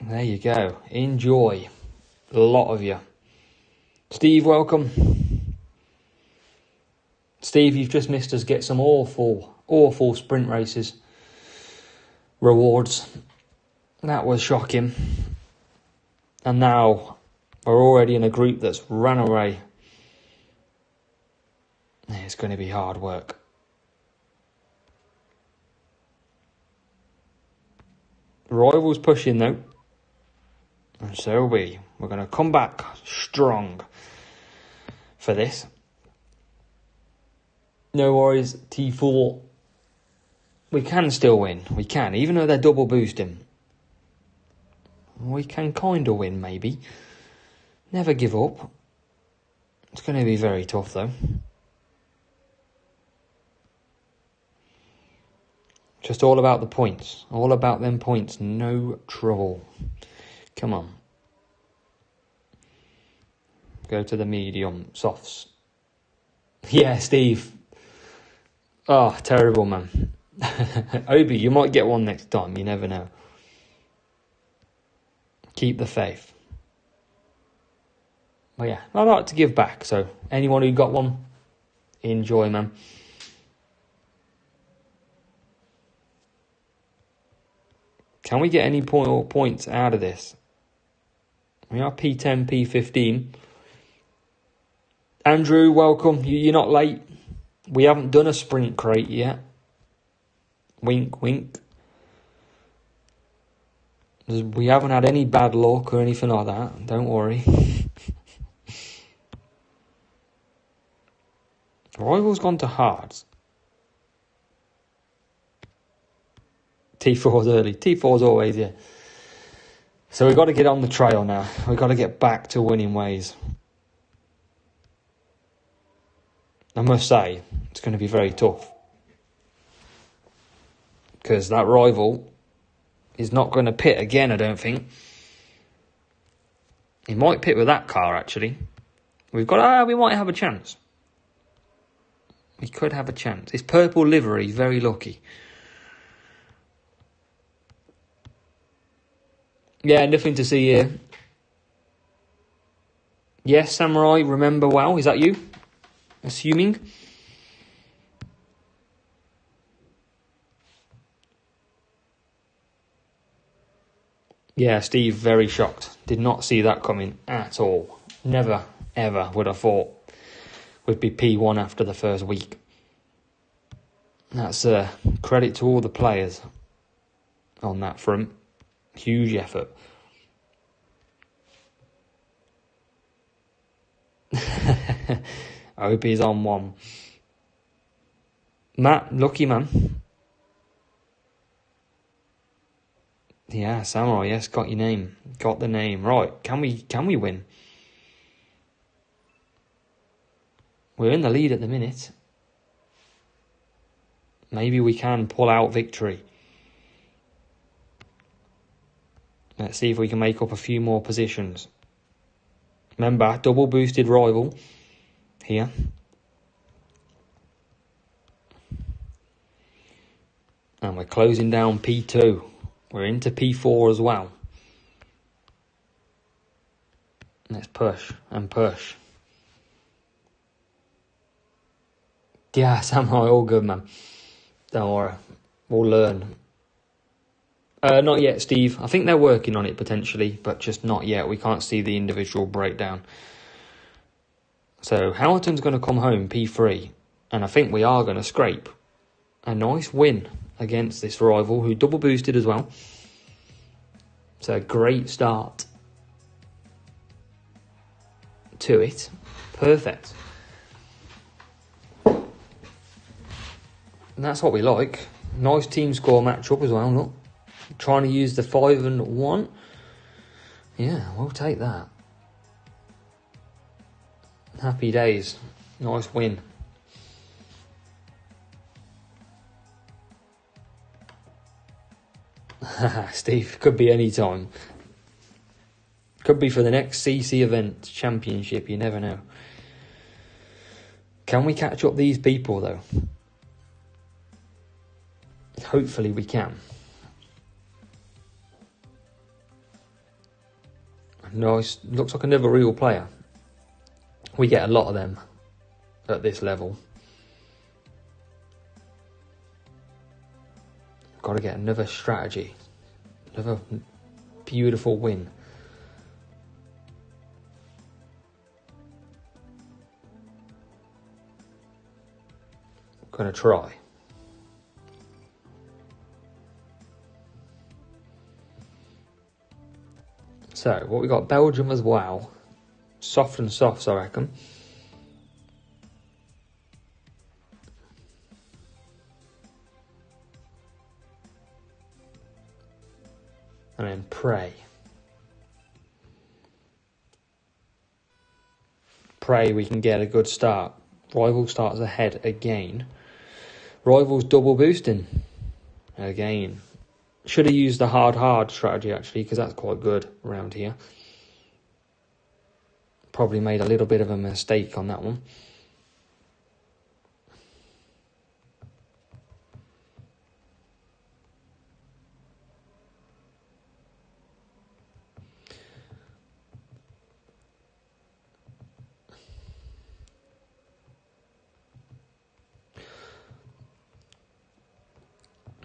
There you go. Enjoy. A lot of you. Steve, welcome. Steve, you've just missed us get some awful sprint races. Rewards. That was shocking. And now we're already in a group that's ran away. It's going to be hard work. Rivals pushing though. And so we're going to come back strong for this. No worries, T4. We can still win. We can, even though they're double boosting. We can kind of win, maybe. Never give up. It's going to be very tough, though. Just all about the points. All about them points. No trouble. Come on. Go to the medium softs. Yeah, Steve. Oh, terrible, man. Obi, you might get one next time. You never know. Keep the faith. Well, yeah, I like to give back. So anyone who got one, enjoy, man. Can we get any points out of this? We are P10, P15. Andrew, welcome. You're not late. We haven't done a sprint crate yet. Wink, wink. We haven't had any bad luck or anything like that. Don't worry. Rival's gone to hards. T4's early. T4's always here. So we've got to get on the trail now. We've got to get back to winning ways. I must say, it's going to be very tough. Because that rival is not going to pit again, I don't think. He might pit with that car, actually. We might have a chance. We could have a chance. This purple livery, very lucky. Yeah, nothing to see here. Yes, Samurai, remember well. Is that you? Assuming. Yeah, Steve, very shocked. Did not see that coming at all. Never, ever would have thought we'd be P1 after the first week. That's credit to all the players on that front. Huge effort. I hope he's on one. Matt, lucky man. Yeah, Samurai, yes, got your name. Got the name. Right, can we win? We're in the lead at the minute. Maybe we can pull out victory. Let's see if we can make up a few more positions. Remember, double boosted rival here. And we're closing down P2. We're into P4 as well. Let's push and push. Yeah, Samurai, all good, man. Don't worry. We'll learn. Not yet, Steve. I think they're working on it potentially, but just not yet. We can't see the individual breakdown. So Hamilton's going to come home P3, and I think we are going to scrape a nice win against this rival who double boosted as well. So a great start to it. Perfect. And that's what we like. Nice team score matchup as well, look. Trying to use the 5-1. Yeah, we'll take that. Happy days. Nice win. Steve, could be any time. Could be for the next CC event championship, you never know. Can we catch up these people though? Hopefully we can. Nice, looks like another real player. We get a lot of them at this level. Got to get another strategy. Another beautiful win. Gonna try. So, what we got? Belgium as well. Soft and softs, I reckon. And then Pray. Pray we can get a good start. Rival starts ahead again. Rival's double boosting. Again. Should have used the hard strategy, actually, because that's quite good around here. Probably made a little bit of a mistake on that one.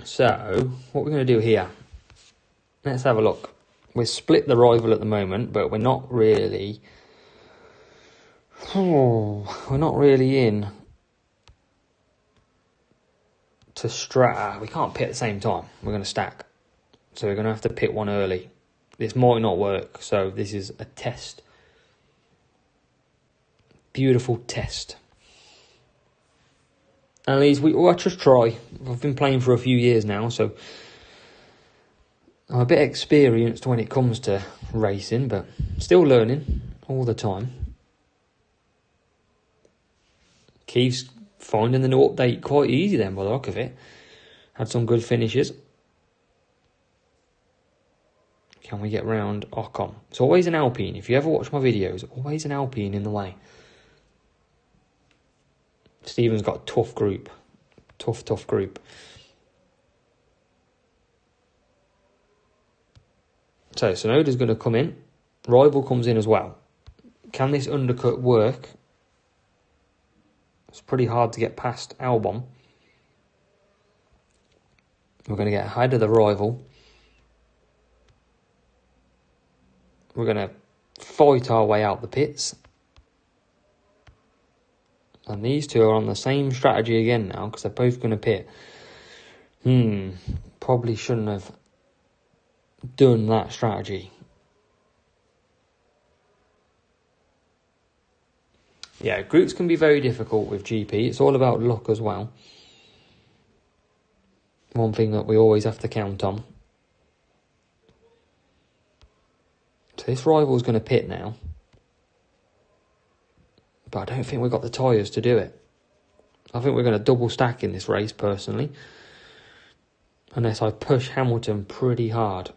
So, what we're going to do here, let's have a look. We're split the rival at the moment, but we're not really... we're not really in to strata. We can't pit at the same time. We're going to stack. So we're going to have to pit one early. This might not work, so this is a test. Beautiful test. At least we'll just try. I've been playing for a few years now, so I'm a bit experienced when it comes to racing, but still learning all the time. Keith's finding the new update quite easy then, by the look of it. Had some good finishes. Can we get round Ocon? It's always an Alpine. If you ever watch my videos, always an Alpine in the way. Stephen's got a tough group. Tough group. So, Tsunoda's going to come in. Rival comes in as well. Can this undercut work? It's pretty hard to get past Albon. We're going to get ahead of the rival. We're going to fight our way out the pits. And these two are on the same strategy again now, because they're both going to pit. Probably shouldn't have done that strategy. Yeah, groups can be very difficult with GP. It's all about luck as well. One thing that we always have to count on. So this rival's going to pit now. But I don't think we've got the tyres to do it. I think we're going to double stack in this race, personally. Unless I push Hamilton pretty hard.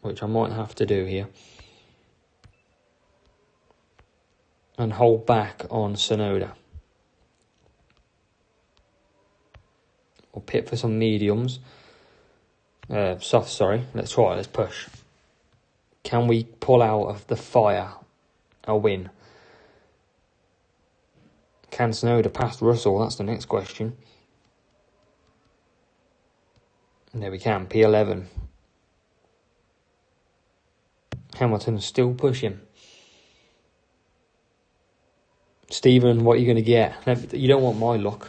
Which I might have to do here. And hold back on Tsunoda. We'll pit for some mediums. Soft, sorry. Let's try it, let's push. Can we pull out of the fire a win? Can Tsunoda pass Russell? That's the next question. And there we can, P11. Hamilton's still pushing. Stephen, what are you going to get? You don't want my luck.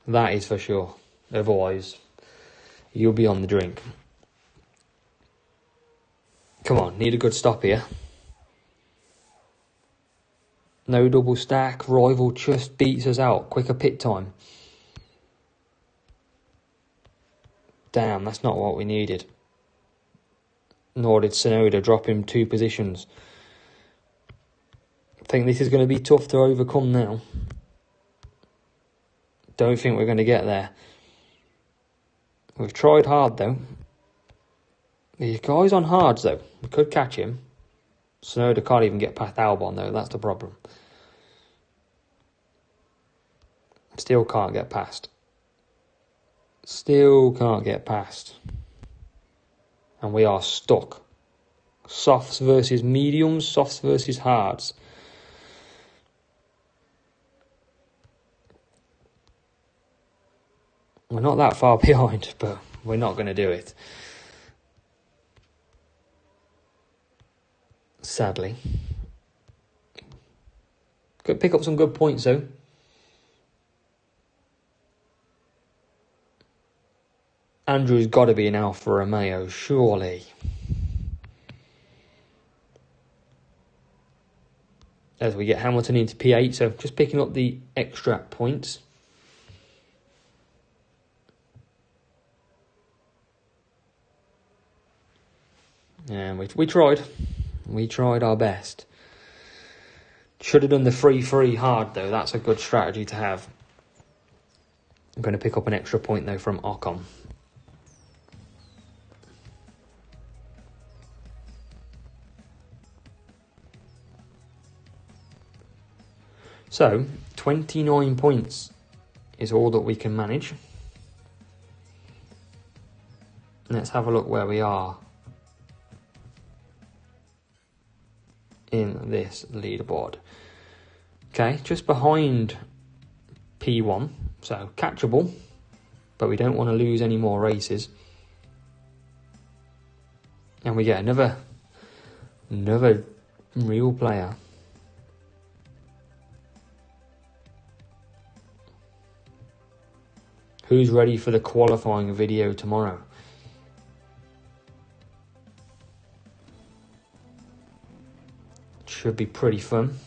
That is for sure. Otherwise, you'll be on the drink. Come on, need a good stop here. No double stack. Rival just beats us out. Quicker pit time. Damn, that's not what we needed. Nor did Tsunoda drop him 2 positions. I think this is going to be tough to overcome now. Don't think we're going to get there. We've tried hard though. The guy's on hards though. We could catch him. Tsunoda can't even get past Albon though. That's the problem. Still can't get past. Still can't get past. And we are stuck. Softs versus mediums. Softs versus hards. We're not that far behind, but we're not going to do it. Sadly. Could pick up some good points though. Andrew's got to be an Alfa Romeo, surely. as we get Hamilton into P8. So just picking up the extra points. And we tried. We tried our best. Should have done the 3-3 hard, though. That's a good strategy to have. I'm going to pick up an extra point, though, from Ocon. So, 29 points is all that we can manage. Let's have a look where we are in this leaderboard. Okay, just behind P1, so catchable, but we don't want to lose any more races. And we get another real player. Who's ready for the qualifying video tomorrow? Should be pretty fun.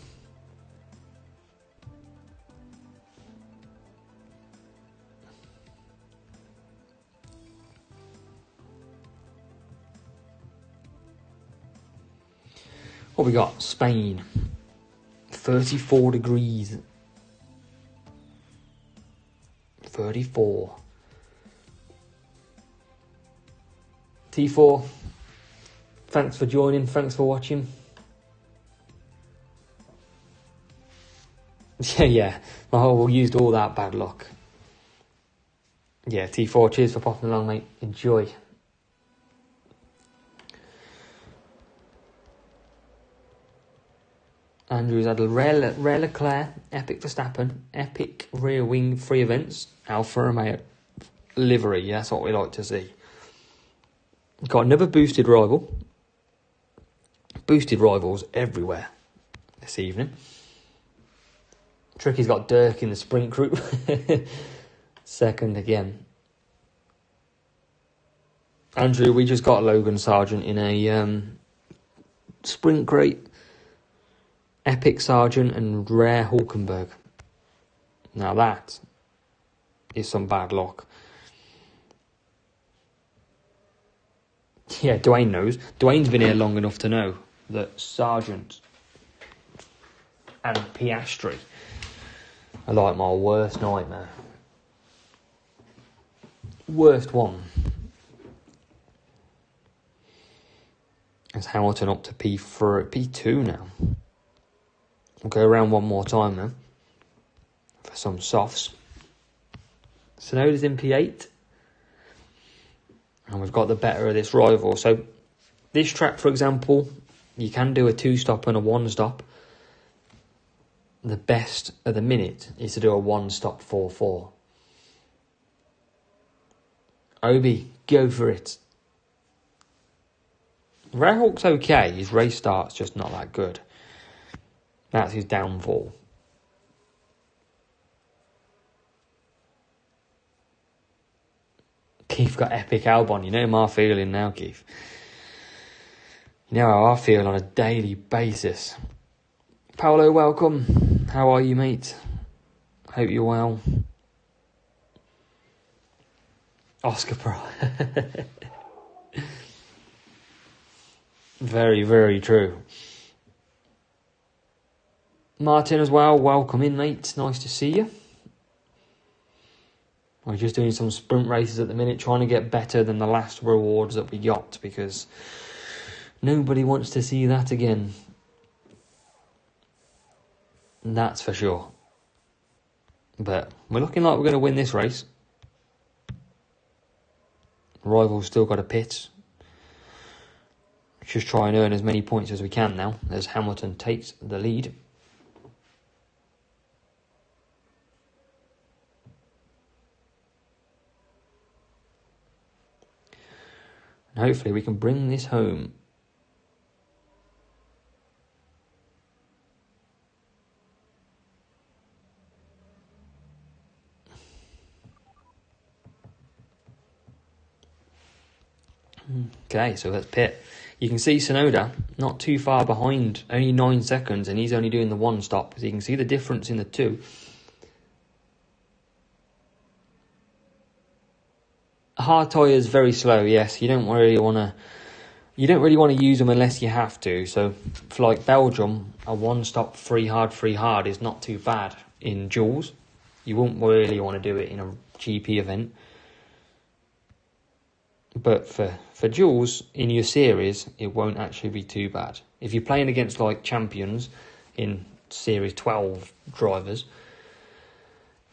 What we got? Spain. 34 degrees. 34. T4, thanks for joining, thanks for watching. Yeah, we used all that bad luck. Yeah, T4, cheers for popping along, mate. Enjoy. Andrew's had a rare Leclerc, epic Verstappen, epic rear wing 3 events, Alfa Romeo livery. Yeah, that's what we like to see. Got another boosted rival. Boosted rivals everywhere this evening. Tricky's got Dirk in the sprint group. Second again. Andrew, we just got Logan Sargent in a sprint crate. Epic Sargent and rare Hulkenberg. Now that is some bad luck. Yeah, Dwayne knows. Dwayne's been here long enough to know that Sargent and Piastri are like my worst nightmare. Worst one. Is Hamilton up to P2 now. We'll go around one more time then for some softs. Sonoda's in P8. And we've got the better of this rival. So this track, for example, you can do a 2-stop and a 1-stop. The best at the minute is to do a 1-stop 4-4. Obi, go for it. Rehawk's okay. His race start's just not that good. That's his downfall. Keith got epic Albon. You know my feeling now, Keith. You know how I feel on a daily basis. Paolo, welcome. How are you, mate? Hope you're well. Oscar Pro. Very, very true. Martin as well, welcome in, mate. Nice to see you. We're just doing some sprint races at the minute, trying to get better than the last rewards that we got, because nobody wants to see that again. That's for sure. But we're looking like we're going to win this race. Rival's still got a pit. Just try and earn as many points as we can now, as Hamilton takes the lead. And hopefully we can bring this home. Okay, so let's pit. You can see Tsunoda not too far behind, only 9 seconds, and he's only doing the 1 stop. So you can see the difference in the 2. Hard tyres very slow. Yes, you don't really want to use them unless you have to. So for like Belgium, a 1 stop free hard is not too bad in duels. You won't really want to do it in a GP event. But for duels in your series, it won't actually be too bad. If you're playing against like champions in Series 12 drivers,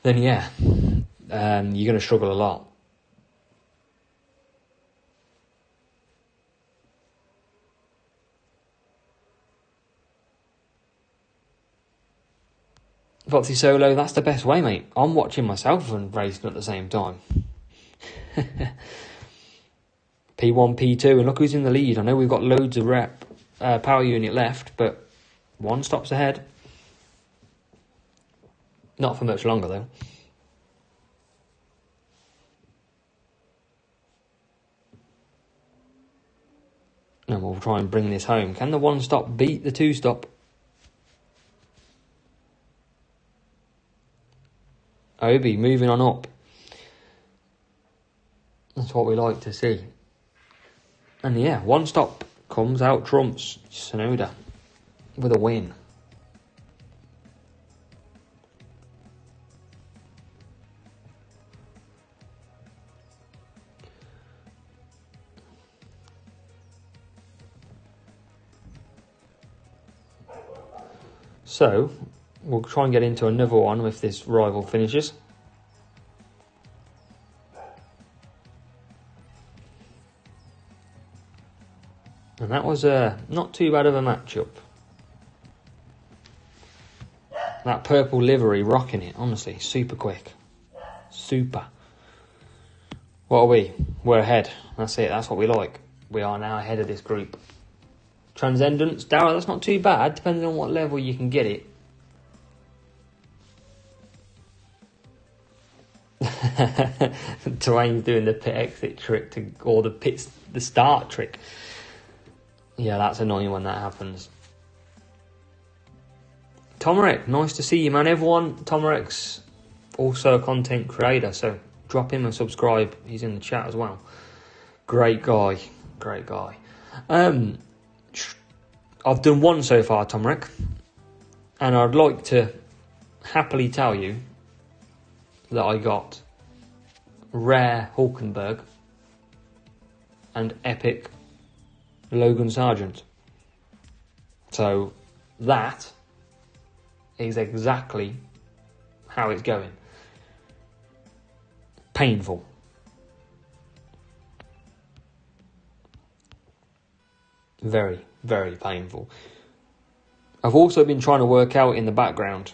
then yeah, you're going to struggle a lot. Voxy Solo, that's the best way, mate. I'm watching myself and racing at the same time. P1, P2, and look who's in the lead. I know we've got loads of power unit left, but 1 stop's ahead. Not for much longer, though. And we'll try and bring this home. Can the 1 stop beat the 2 stop? Obi moving on up. That's what we like to see. And yeah, 1 stop comes out trumps Tsunoda with a win. So, we'll try and get into another one if this rival finishes. And that was not too bad of a matchup. That purple livery rocking it, honestly, super quick. Super. What are we? We're ahead. That's it, that's what we like. We are now ahead of this group. Transcendence, Darryl, that's not too bad, depending on what level you can get it. Dwayne's doing the pit exit trick or the start trick. Yeah, that's annoying when that happens. Tomarek, nice to see you, man. Everyone, Tomarek's also a content creator, so drop him a subscribe. He's in the chat as well. Great guy. Great guy. I've done 1 so far, Tomarek, and I'd like to happily tell you that I got rare Hulkenberg and epic Logan Sargent. So that is exactly how it's going. Painful. Very, very painful. I've also been trying to work out in the background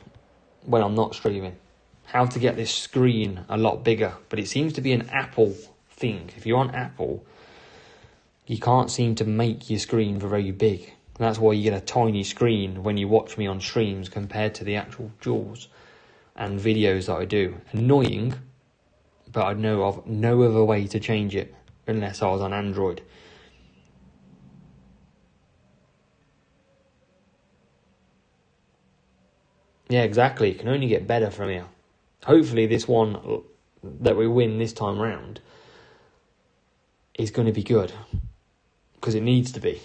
when I'm not streaming how to get this screen a lot bigger, but it seems to be an Apple thing. If you're on Apple, you can't seem to make your screen very big. That's why you get a tiny screen when you watch me on streams compared to the actual duels and videos that I do. Annoying, but I know of no other way to change it unless I was on Android. Yeah, exactly. It can only get better from here. Hopefully this one that we win this time round is going to be good. Because it needs to be.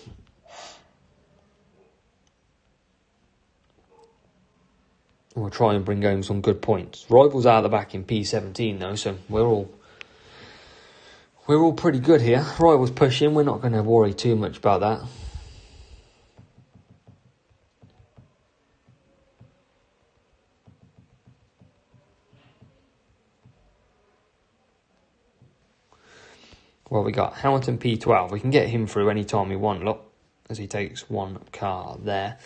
We'll try and bring home some good points. Rivals out the back in P17 though, so we're all pretty good here. Rivals pushing, we're not going to worry too much about that. Well, we got Hamilton P12. We can get him through any time we want, look, as he takes 1 car there.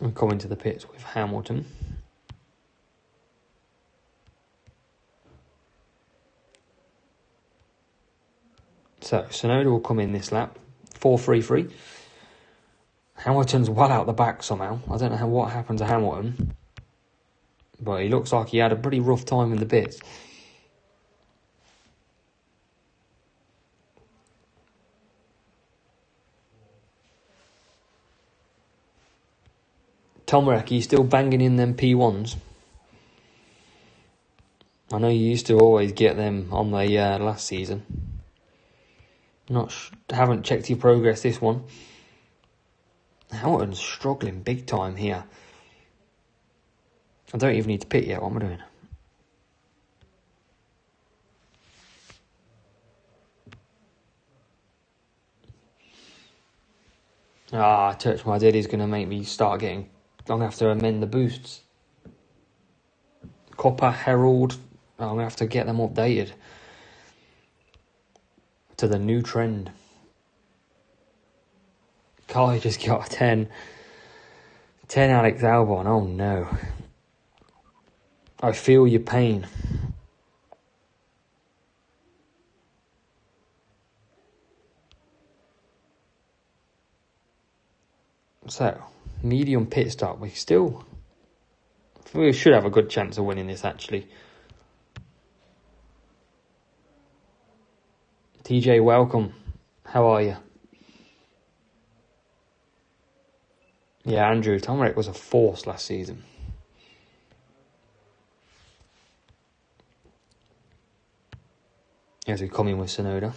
And coming to the pits with Hamilton. So, Tsunoda will come in this lap. 4.33. Hamilton's well out the back somehow. I don't know what happened to Hamilton, but he looks like he had a pretty rough time in the pits. Tomarek, he's still banging in them P1s. I know you used to always get them on the last season. Haven't checked your progress this one. Hamilton's struggling big time here. I don't even need to pit yet. What am I doing? Touch my daddy's going to make me start getting... I'm going to have to amend the boosts. Copper, Herald, I'm going to have to get them updated to the new trend. Kai just got a 10. 10 Alex Albon, oh no. I feel your pain. So, medium pit stop. We should have a good chance of winning this, actually. TJ, welcome. How are you? Yeah, Andrew, Tomarek was a force last season. As we come in with Tsunoda.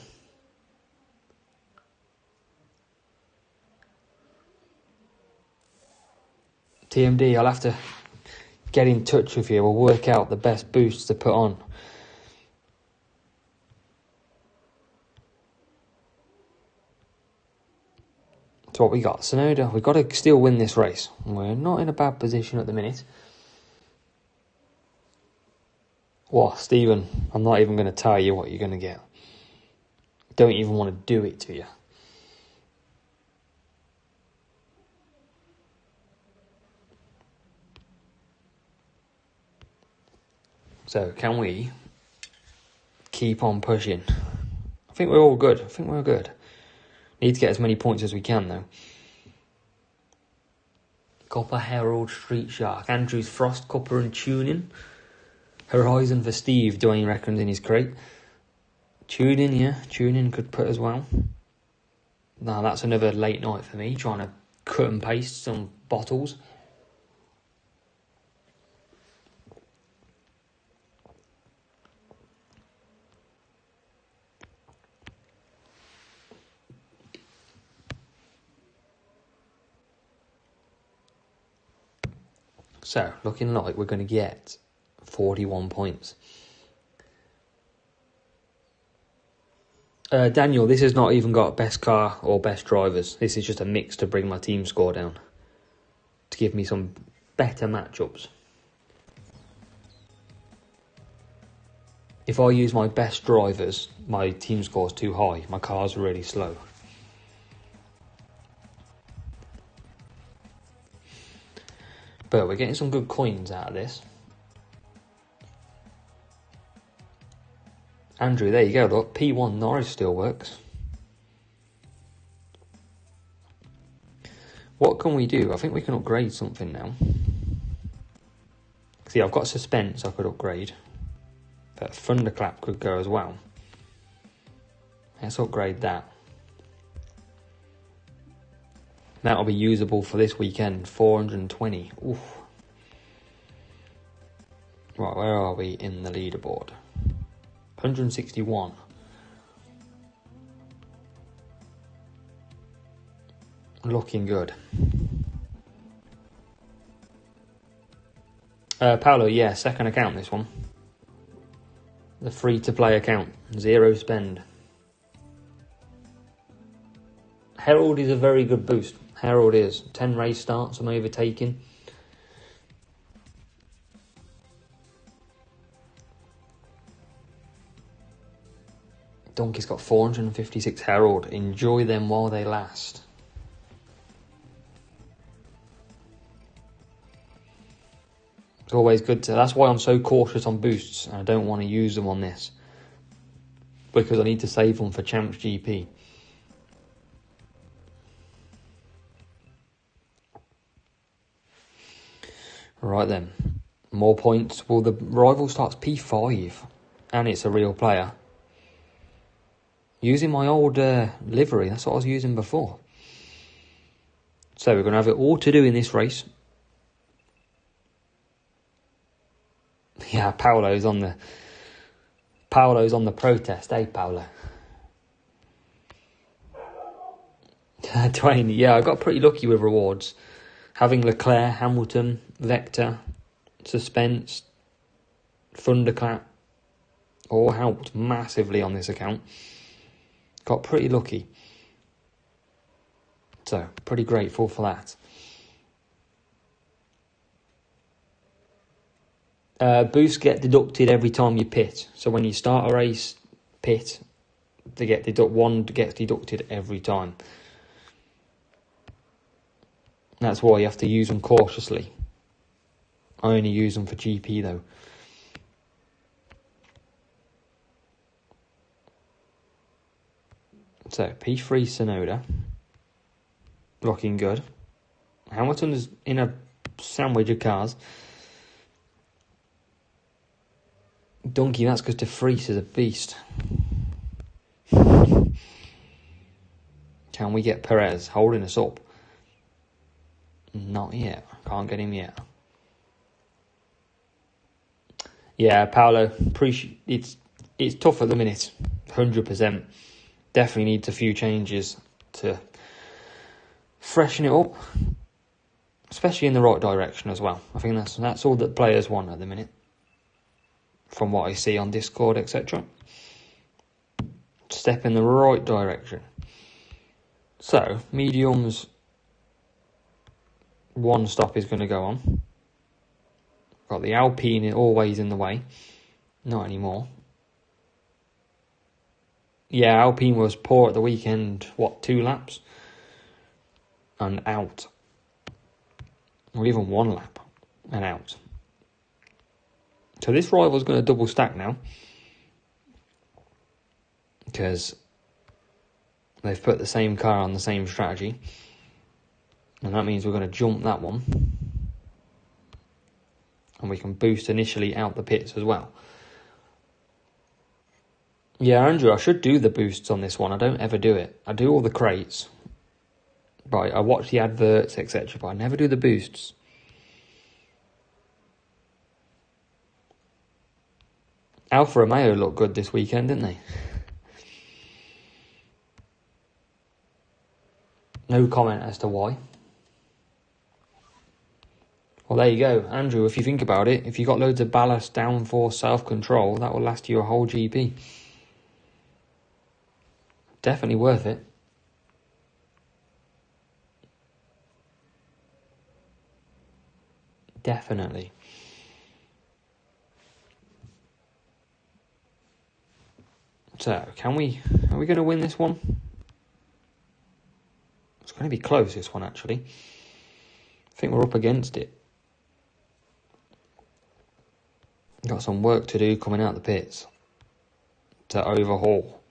TMD, I'll have to get in touch with you. We'll work out the best boosts to put on. So what we got? Tsunoda, we've got to still win this race. We're not in a bad position at the minute. What, Stephen, I'm not even going to tell you what you're going to get. Don't even want to do it to you. So, can we keep on pushing? I think we're all good. Need to get as many points as we can, though. Copper, Herald, Street Shark. Andrews, Frost, Copper and Tuning. Horizon for Steve, Dwayne reckons in his crate. Tuning, yeah. Tuning could put as well. Now, that's another late night for me, trying to cut and paste some bottles. So, looking like we're going to get 41 points. Daniel, this has not even got best car or best drivers. This is just a mix to bring my team score down. To give me some better matchups. If I use my best drivers, my team score's too high. My car's really slow. But we're getting some good coins out of this. Andrew, there you go, look. P1 Norris still works. What can we do? I think we can upgrade something now. See, I've got suspense I could upgrade. But Thunderclap could go as well. Let's upgrade that. That'll be usable for this weekend. 420. Oof. Right, where are we in the leaderboard? 161. Looking good. Paolo, yeah, second account this one. The free-to-play account. 0 spend. Herald is a very good boost. Herald is. 10 race starts, I'm overtaking. Donkey's got 456 Herald. Enjoy them while they last. It's always good to... That's why I'm so cautious on boosts. And I don't want to use them on this. Because I need to save them for Champs GP. Right then. More points. Well, the rival starts P5. And it's a real player. Using my old livery. That's what I was using before. So we're going to have it all to do in this race. Yeah, Paolo's on the protest, eh, Paolo? Dwayne, yeah, I got pretty lucky with rewards. Having Leclerc, Hamilton, Vector, Suspense, Thunderclap, all helped massively on this account. Got pretty lucky. So, pretty grateful for that. Boosts get deducted every time you pit. So when you start a race, pit, one gets deducted every time. That's why you have to use them cautiously. I only use them for GP though. So P3 Sonoda, looking good. Hamilton is in a sandwich of cars. Donkey, that's because De Vries is a beast. Can we get Perez holding us up? Not yet. Can't get him yet. Yeah, Paolo, it's tough at the minute. 100%. Definitely needs a few changes to freshen it up. Especially in the right direction as well. I think that's all that players want at the minute. From what I see on Discord, etc. Step in the right direction. So, mediums, one stop is going to go on. Got the Alpine always in the way. Not anymore. Yeah, Alpine was poor at the weekend. 2 laps? And out. Or even 1 lap and out. So this rival's going to double stack now. Because they've put the same car on the same strategy. And that means we're going to jump that one. And we can boost initially out the pits as well. Yeah, Andrew, I should do the boosts on this one. I don't ever do it. I do all the crates. Right, I watch the adverts, etc. But I never do the boosts. Alfa Romeo looked good this weekend, didn't they? No comment as to why. Well, there you go. Andrew, if you think about it, if you got loads of ballast, downforce, self-control, that will last you a whole GP. Definitely worth it. Definitely. So, are we going to win this one? It's going to be close, this one, actually. I think we're up against it. Got some work to do coming out the pits to overhaul.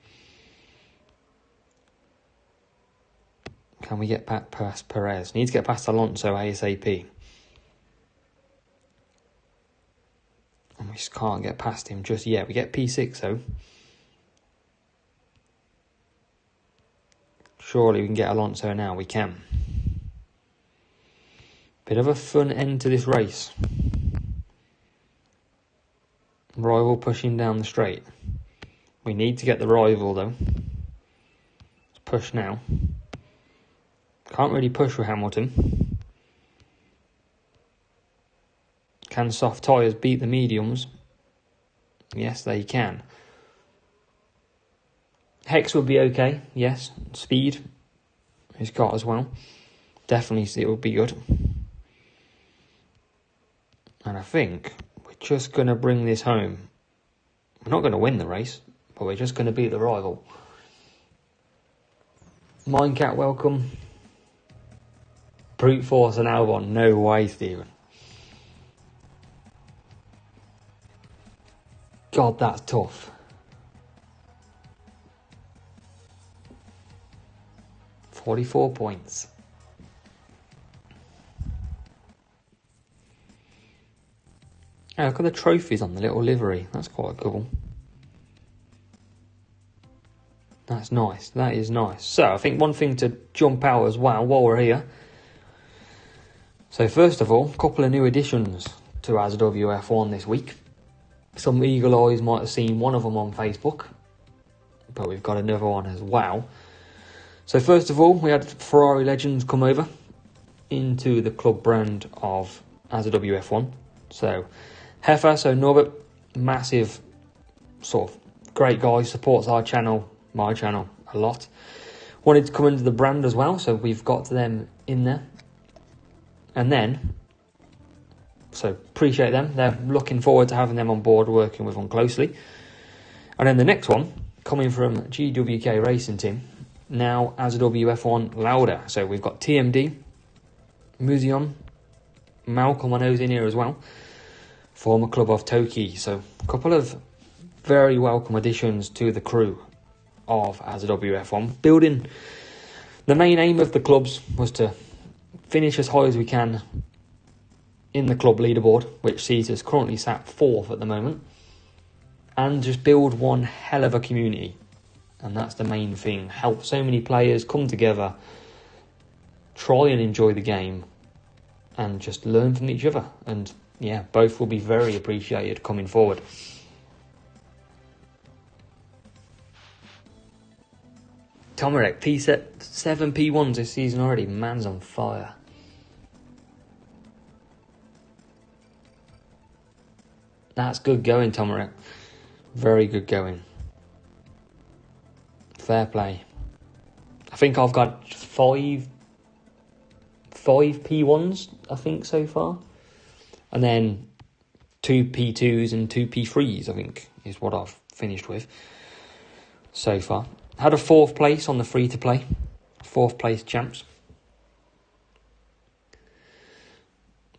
Can we get back past Perez? Need to get past Alonso ASAP. And we just can't get past him just yet. We get P6 though. Surely we can get Alonso now. We can. Bit of a fun end to this race. Rival pushing down the straight. We need to get the rival though. Let's push now. Can't really push with Hamilton. Can soft tyres beat the mediums? Yes, they can. Hex would be okay, yes. Speed he's got as well. Definitely it would be good. And I think we're just going to bring this home. We're not going to win the race, but we're just going to beat the rival. Minecat, welcome. Brute Force and Albon. No way, Stephen. God, that's tough. £44 points. Oh, look at the trophies on the little livery. That's quite cool. That's nice. That is nice. So, I think one thing to jump out as well while we're here. So, first of all, a couple of new additions to ASWF1 this week. Some eagle eyes might have seen one of them on Facebook, but we've got another one as well. So, first of all, we had Ferrari legends come over into the club brand of ASWF1. So, Heffa, so Norbert, massive, sort of great guy, supports our channel, my channel, a lot. Wanted to come into the brand as well, so we've got them in there. And then, so appreciate them. They're looking forward to having them on board, working with them closely. And then the next one, coming from GWK Racing Team, now ASWF1 Lauda. So we've got TMD, Museum, Malcolm I know's in here as well, former club of Toki. So a couple of very welcome additions to the crew of ASWF1. Building, the main aim of the clubs was to finish as high as we can in the club leaderboard, which sees us currently sat 4th at the moment, and just build one hell of a community. And that's the main thing. Help so many players come together, try and enjoy the game, and just learn from each other. And yeah, both will be very appreciated coming forward. Tomarek, P7 P1s this season already. Man's on fire. That's good going, Tomarek. Very good going. Fair play. I think I've got five P1s, I think, so far. And then 2 P2s and 2 P3s, I think, is what I've finished with so far. Had a 4th place on the free-to-play. 4th place champs.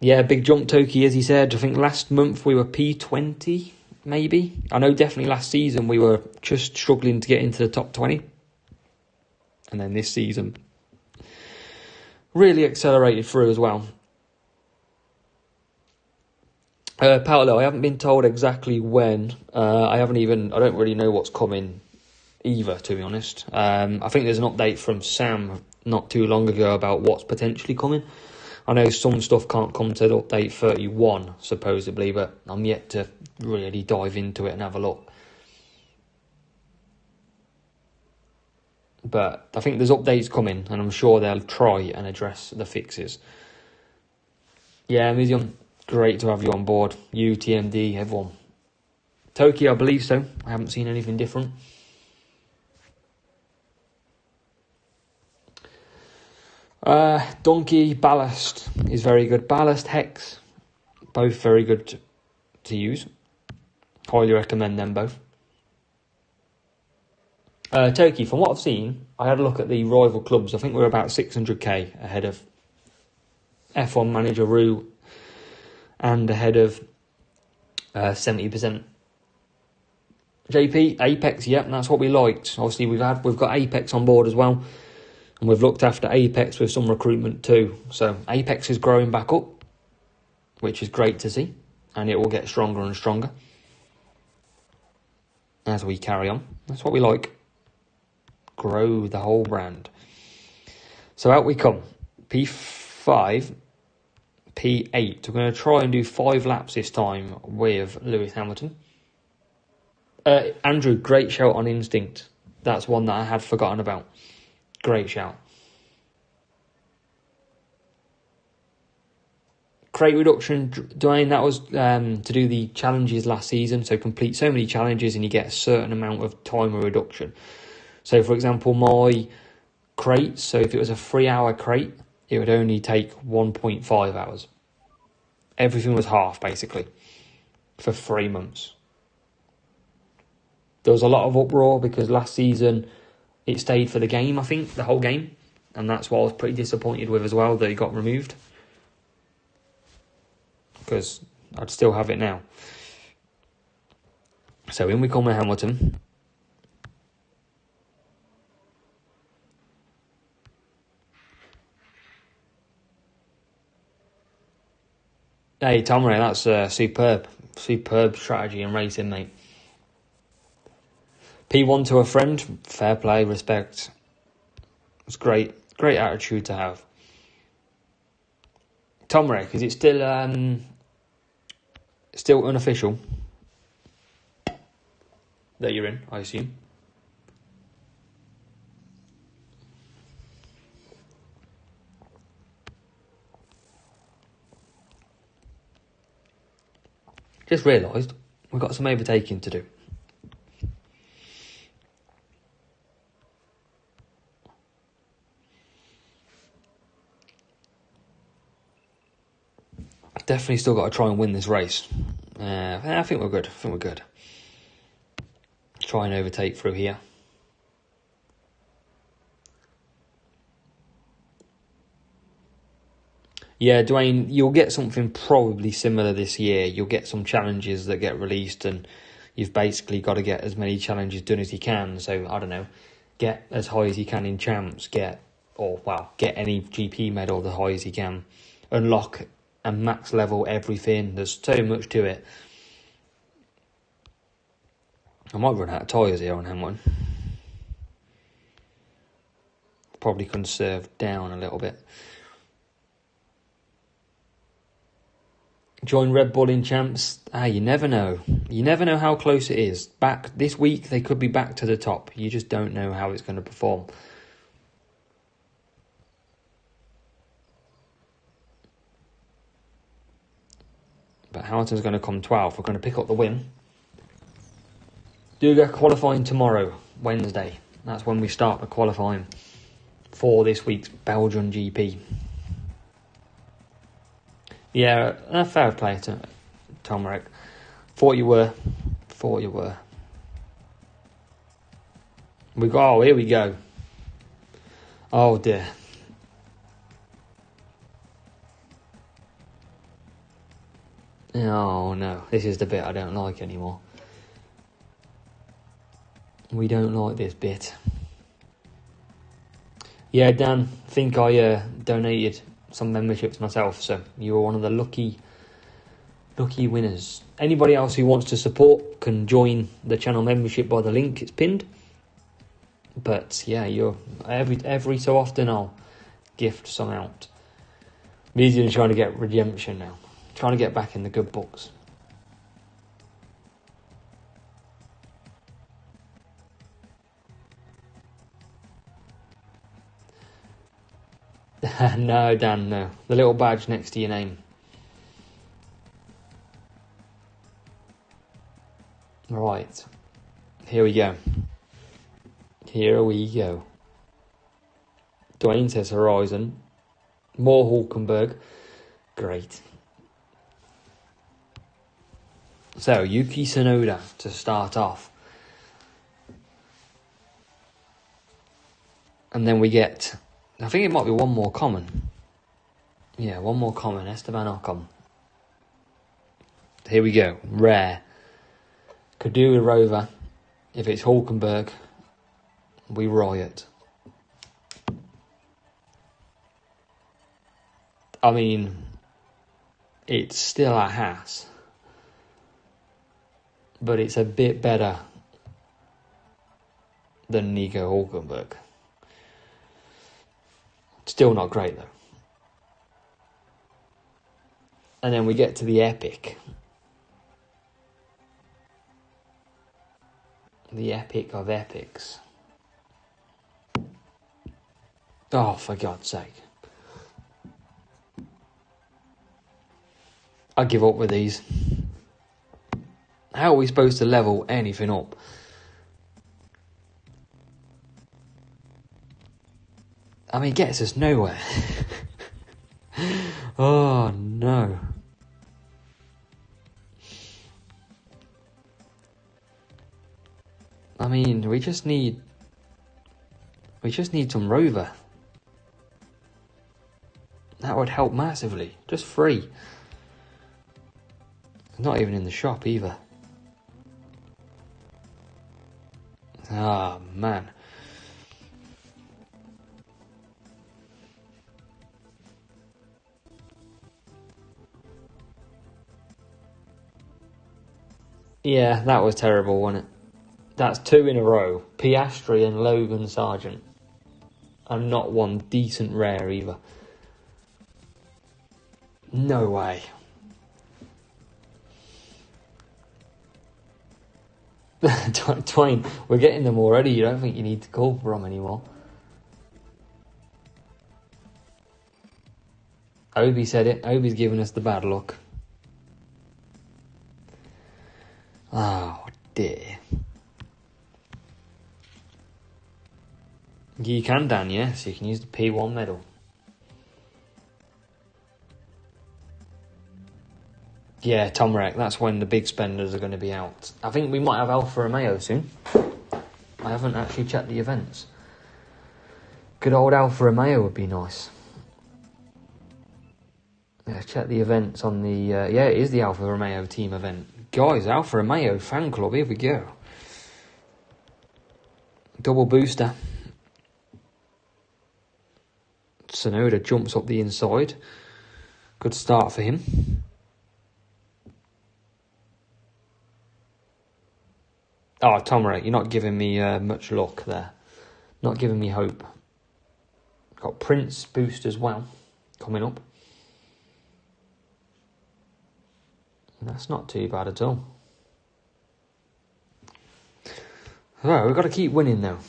Yeah, big jump, Toki, as he said. I think last month we were P20, maybe. I know definitely last season we were just struggling to get into the top 20. And then this season really accelerated through as well. Paolo, I haven't been told exactly when. I don't really know what's coming either, to be honest. I think there's an update from Sam not too long ago about what's potentially coming. I know some stuff can't come to the update 31, supposedly, but I'm yet to really dive into it and have a look. But I think there's updates coming, and I'm sure they'll try and address the fixes. Yeah, Museum, great to have you on board. You, TMD, everyone. Toki, I believe so. I haven't seen anything different. Donkey, Ballast is very good. Ballast, Hex, both very good to use. Highly recommend them both. Toki, from what I've seen, I had a look at the rival clubs. I think we're about 600k ahead of F1 manager Roo and ahead of 70%. JP, Apex, yep, that's what we liked. Obviously, we've got Apex on board as well. And we've looked after Apex with some recruitment too. So Apex is growing back up, which is great to see. And it will get stronger and stronger as we carry on. That's what we like. Grow the whole brand. So out we come. P5, P8. We're going to try and do 5 laps this time with Lewis Hamilton. Andrew, great shout on Instinct. That's one that I had forgotten about. Great shout. Crate reduction, Dwayne, that was to do the challenges last season. So complete so many challenges and you get a certain amount of time reduction. So for example, my crate, so if it was a 3-hour crate, it would only take 1.5 hours. Everything was half, basically, for 3 months. There was a lot of uproar because last season it stayed for the game, I think, the whole game. And that's what I was pretty disappointed with as well, that it got removed. Because I'd still have it now. So in we come with Hamilton. Hey, Tom Ray, that's superb. Superb strategy and racing, mate. P1 to a friend, fair play, respect. It's great attitude to have. Tom Rek, is it still unofficial that you're in, I assume? Just realised we've got some overtaking to do. Definitely still got to try and win this race. I think we're good. Try and overtake through here. Yeah, Dwayne, you'll get something probably similar this year. You'll get some challenges that get released, and you've basically got to get as many challenges done as you can. So, I don't know, get as high as you can in champs, get any GP medal as high as you can. Unlock and max level everything. There's so much to it. I might run out of tyres here on M1. Probably conserve down a little bit. Join Red Bull in champs. You never know. You never know how close it is. Back this week, they could be back to the top. You just don't know how it's going to perform. But Hamilton's going to come 12th. We're going to pick up the win. Do get qualifying tomorrow, Wednesday. That's when we start the qualifying for this week's Belgian GP. Yeah, fair play to Tom Rek. Thought you were. Here we go. Oh dear. Oh no, this is the bit I don't like anymore. We don't like this bit. Yeah, Dan, I think I donated some memberships myself, so you were one of the lucky winners. Anybody else who wants to support can join the channel membership by the link, it's pinned. But yeah, you're every so often I'll gift some out. Median's trying to get redemption now. Trying to get back in the good books. No, Dan, no. The little badge next to your name. Right. Here we go. Dwayne says Horizon. More Hulkenberg. Great. So, Yuki Tsunoda to start off. And then we get, I think it might be one more common. Yeah, one more common. Esteban Ocon. Here we go. Rare. Could do a Rover. If it's Hulkenberg, we riot. I mean, it's still a Haas, but it's a bit better than Nico Hulkenberg. Still not great though. And then we get to the epic. The epic of epics. Oh, for God's sake. I give up with these. How are we supposed to level anything up? I mean, it gets us nowhere. Oh, no. I mean, we just need some Rover. That would help massively. Just free. Not even in the shop either. Ah, man. Yeah, that was terrible, wasn't it? That's 2 in a row. Piastri and Logan Sargent. And not one decent rare either. No way. Twain, we're getting them already. You don't think you need to call for them anymore? Obi said it. Obi's giving us the bad luck. Oh, dear. You can, Dan, yes. You can use the P1 medal. Yeah, Tom Wreck. That's when the big spenders are going to be out. I think we might have Alfa Romeo soon. I haven't actually checked the events. Good old Alfa Romeo would be nice. Yeah, check the events on the... yeah, it is the Alfa Romeo team event. Guys, Alfa Romeo fan club, here we go. Double booster. Tsunoda jumps up the inside. Good start for him. Oh, Tomarek, you're not giving me much luck there. Not giving me hope. Got Prince boost as well coming up. That's not too bad at all. Right, we've got to keep winning though.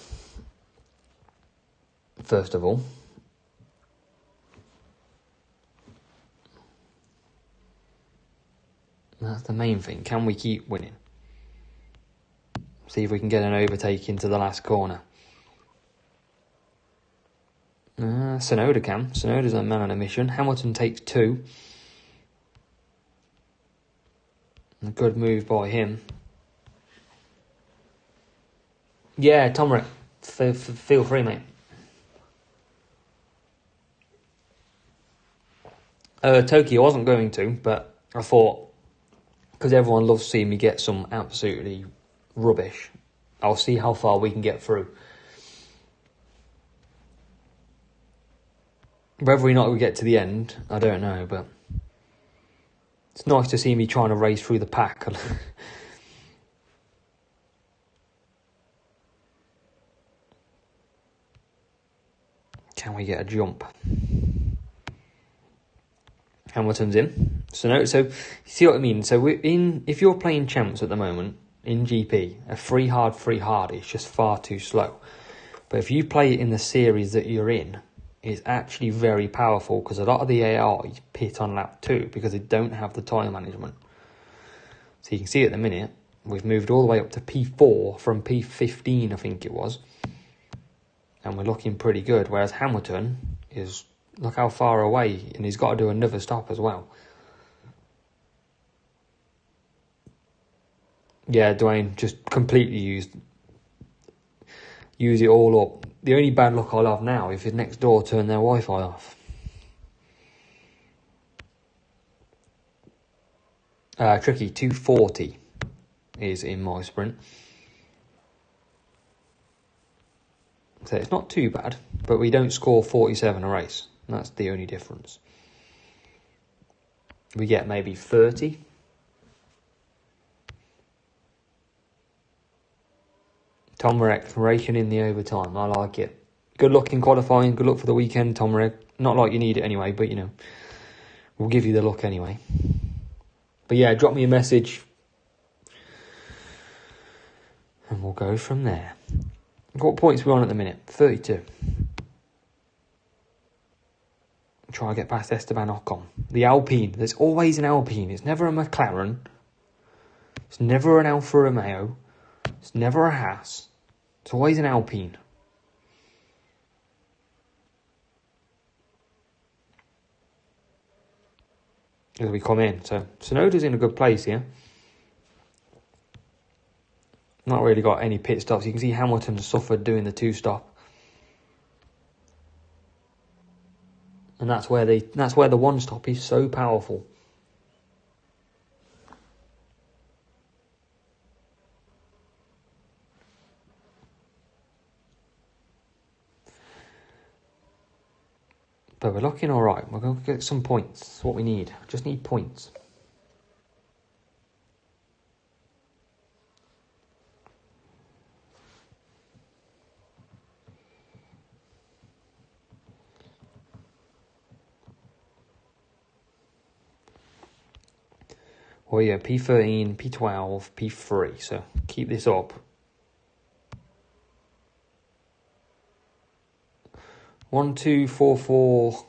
First of all. That's the main thing. Can we keep winning? See if we can get an overtake into the last corner. Tsunoda can. Tsunoda's a man on a mission. Hamilton takes 2. A good move by him. Yeah, Tomrick, feel free, mate. Tokyo, I wasn't going to, but I thought, because everyone loves seeing me get some absolutely rubbish, I'll see how far we can get through. Whether or not we get to the end, I don't know, but it's nice to see me trying to race through the pack. Can we get a jump? Hamilton's in. So see what I mean? So if you're playing champs at the moment in GP, a free hard is just far too slow. But if you play it in the series that you're in, it's actually very powerful because a lot of the AI pit on lap 2 because they don't have the tyre management. So you can see at the minute, we've moved all the way up to P4 from P15, I think it was. And we're looking pretty good. Whereas Hamilton is, look how far away, and he's got to do another stop as well. Yeah, Dwayne just completely use it all up. The only bad luck I'll have now if his next door turn their Wi-Fi off. Tricky, 240 is in my sprint. So it's not too bad, but we don't score 47 a race. That's the only difference. We get maybe 30. Tom Rek raking in the overtime. I like it. Good luck in qualifying. Good luck for the weekend, Tom Rek. Not like you need it anyway, but you know, we'll give you the luck anyway. But yeah, drop me a message and we'll go from there. What points are we on at the minute? 32. Try and get past Esteban Ocon. The Alpine. There's always an Alpine. It's never a McLaren. It's never an Alfa Romeo. It's never a Haas. It's always an Alpine. As we come in. So Tsunoda's in a good place here. Not really got any pit stops. You can see Hamilton suffered doing the 2-stop. And that's where the 1-stop is so powerful. But we're looking all right. We're going to get some points. That's what we need. Just need points. Well, yeah, P13, P12, P3. So keep this up. 1, 2, 4, 4.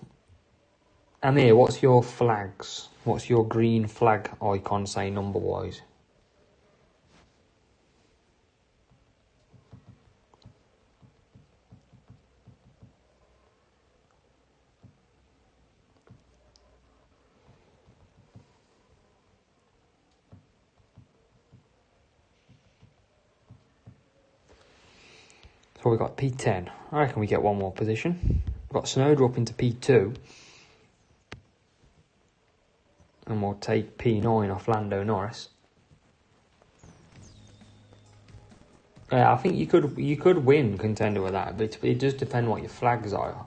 Amir, what's your flags? What's your green flag icon say number-wise? So we've got P10. I reckon we get one more position. We've got Snowder up into P2. And we'll take P9 off Lando Norris. Yeah, I think you could win contender with that, but it does depend what your flags are.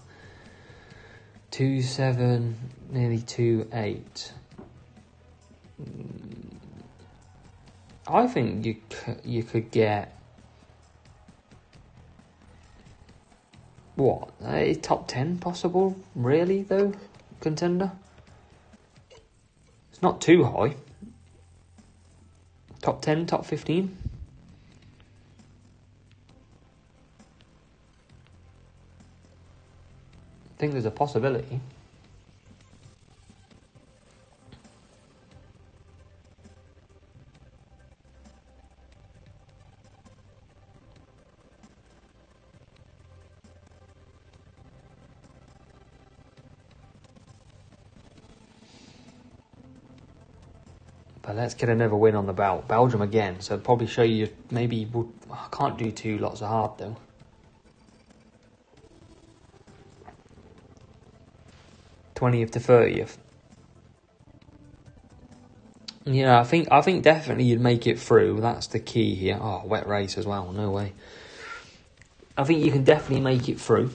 2-7, nearly 2-8. I think you could get what? Top 10 possible? Really though, contender. It's not too high. Top 10, top 15. I think there's a possibility. But let's get another win on the belt. Belgium again, so probably show you maybe I can't do 2 lots of hard though. '20th to 30th. Yeah, I think definitely you'd make it through. That's the key here. Oh, wet race as well. No way. I think you can definitely make it through.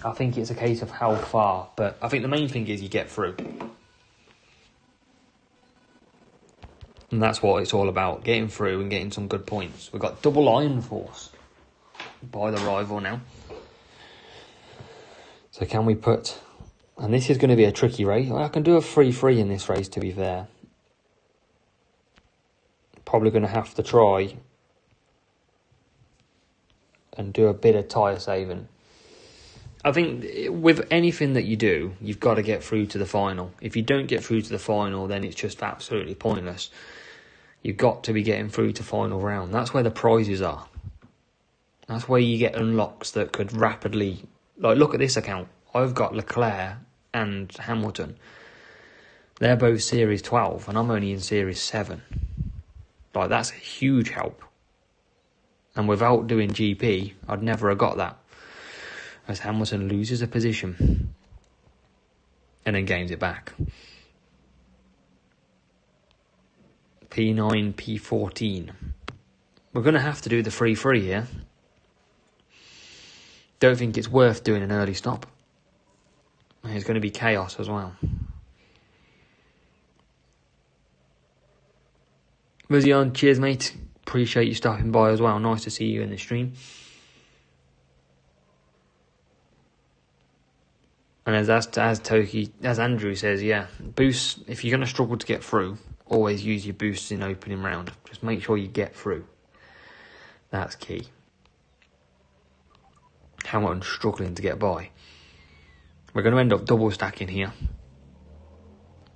I think it's a case of how far, but I think the main thing is you get through. And that's what it's all about, getting through and getting some good points. We've got double iron force by the rival now. So can we put... And this is going to be a tricky race. I can do a 3-3 in this race, to be fair. Probably going to have to try and do a bit of tyre saving. I think with anything that you do, you've got to get through to the final. If you don't get through to the final, then it's just absolutely pointless. You've got to be getting through to final round. That's where the prizes are. That's where you get unlocks that could rapidly... Like, look at this account. I've got Leclerc and Hamilton. They're both Series 12, and I'm only in Series 7. Like, that's a huge help. And without doing GP, I'd never have got that. As Hamilton loses a position and then gains it back. P9, P14. We're going to have to do the 3-3 here. Don't think it's worth doing an early stop. There's going to be chaos as well. Muzion, cheers mate. Appreciate you stopping by as well. Nice to see you in the stream. And as Andrew says, yeah, boosts, if you're going to struggle to get through, always use your boosts in opening round. Just make sure you get through. That's key. Hamilton struggling to get by. We're going to end up double stacking here.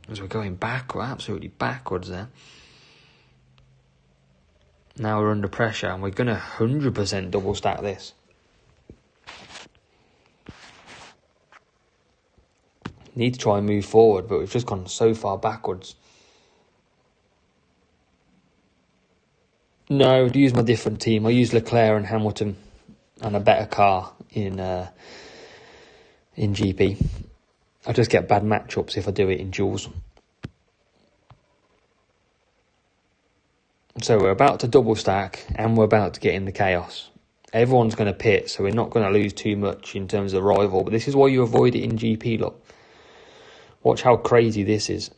As we're going absolutely backwards there. Now we're under pressure and we're going to 100% double stack this. Need to try and move forward, but we've just gone so far backwards. No, I'd use my different team. I use Leclerc and Hamilton and a better car in GP. I just get bad matchups if I do it in duels. So we're about to double stack and we're about to get in the chaos. Everyone's going to pit, so we're not going to lose too much in terms of rival. But this is why you avoid it in GP, look. Watch how crazy this is.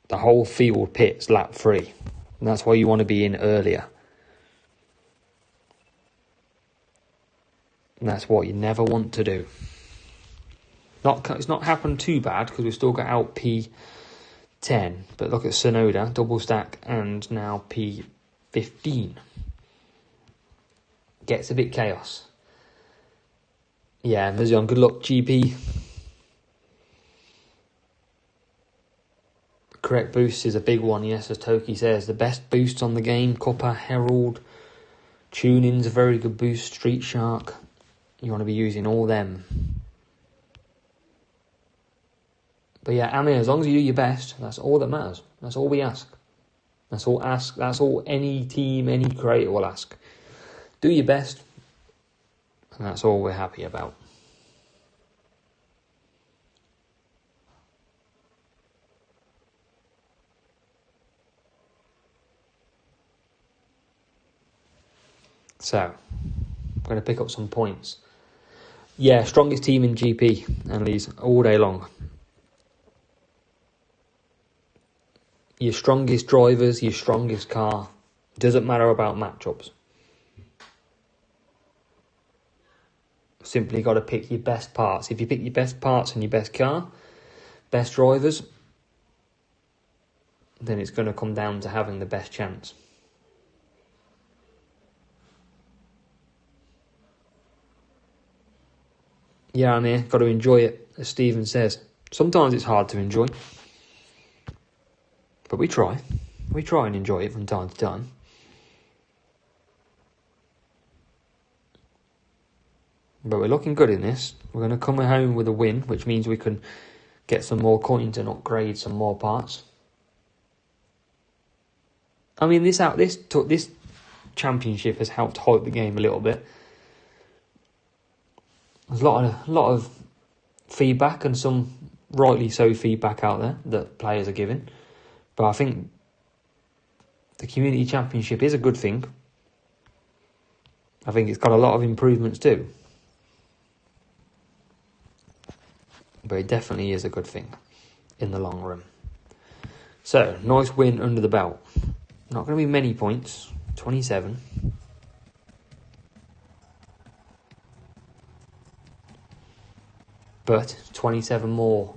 The whole field pits lap 3. And that's why you want to be in earlier. And that's what you never want to do. It's not happened too bad because we've still got out P10. But look at Sonoda, double stack, and now P15. Gets a bit chaos. Yeah, Mizion, good luck, GP. Correct boost is a big one, yes, as Toki says. The best boosts on the game, Copper, Herald, Tuning's a very good boost, Street Shark. You want to be using all them. But yeah, Amir, as long as you do your best, that's all that matters. That's all we ask. That's all any team, any creator will ask. Do your best, and that's all we're happy about. So, I'm going to pick up some points. Yeah, strongest team in GP, and these all day long. Your strongest drivers, your strongest car. Doesn't matter about matchups. Simply got to pick your best parts. If you pick your best parts and your best car, best drivers, then it's going to come down to having the best chance. Yeah, I'm here. Got to enjoy it, as Stephen says. Sometimes it's hard to enjoy. But we try. We try and enjoy it from time to time. But we're looking good in this. We're going to come home with a win, which means we can get some more coins and upgrade some more parts. I mean, this championship has helped hype the game a little bit. There's a lot of feedback, and some rightly so feedback out there that players are giving. But I think the Community Championship is a good thing. I think it's got a lot of improvements too. But it definitely is a good thing in the long run. So, nice win under the belt. Not going to be many points. 27. But 27 more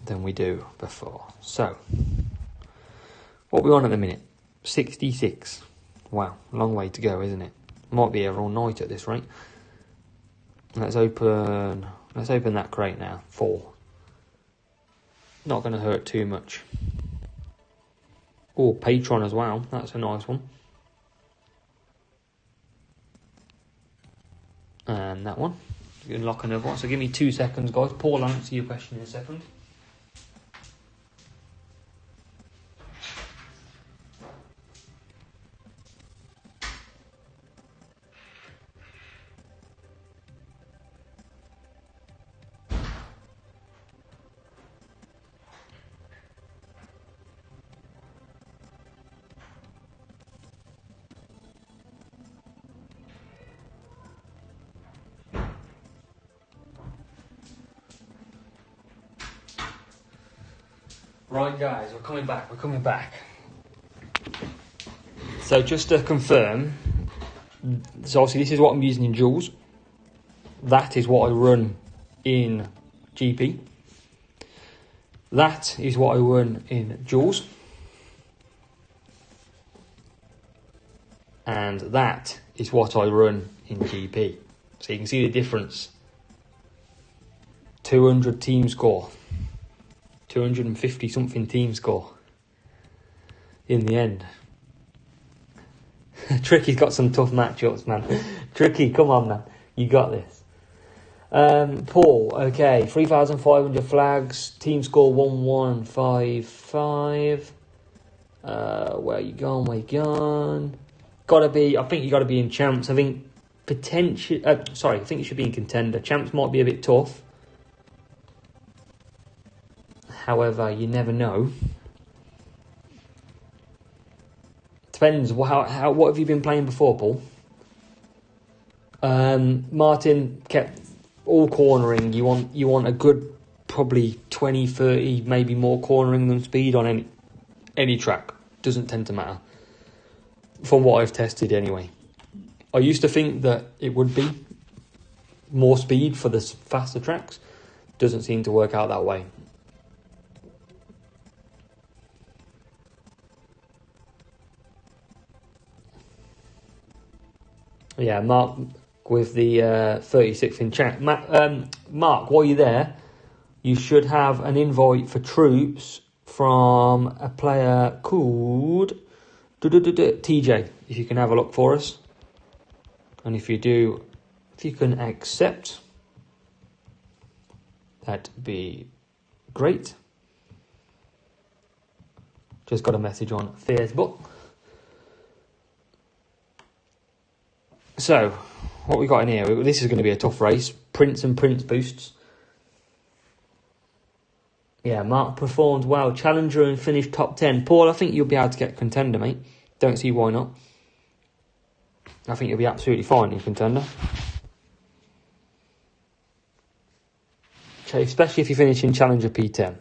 than we do before. So, what are we on at the minute? 66. Wow, long way to go, isn't it? Might be here all night at this rate. Let's open that crate now. 4. Not going to hurt too much. Oh, Patron as well. That's a nice one. And that one. You can unlock another one. So give me 2 seconds, guys. Paul, I'll answer your question in a second. Right, guys, we're coming back. So just to confirm, so obviously this is what I'm using in joules. That is what I run in GP. That is what I run in joules. And that is what I run in GP. So you can see the difference. 200 team score. 250 something team score in the end. Tricky's got some tough matchups, man. Tricky, come on, man. You got this. Paul, okay. 3,500 flags. Team score 1155. Where you gone? Gotta be, I think you gotta be in champs. I think I think you should be in contender. Champs might be a bit tough. However, you never know. Depends. What have you been playing before, Paul? Martin kept all cornering. You want a good, probably 20, 30, maybe more cornering than speed on any track. Doesn't tend to matter. From what I've tested, anyway. I used to think that it would be more speed for the faster tracks, Doesn't seem to work out that way. Yeah, Mark with the 36th in chat. Mark, while you're there, you should have an invite for troops from a player called TJ. If you can have a look for us. And if you do, if you can accept, that'd be great. Just got a message on Facebook. So, what we got in here? This is going to be a tough race. Prince and Prince boosts. Yeah, Mark performed well. Challenger and finished top 10. Paul, I think you'll be able to get contender, mate. Don't see why not. I think you'll be absolutely fine in contender. Okay, especially if you finish in Challenger P10.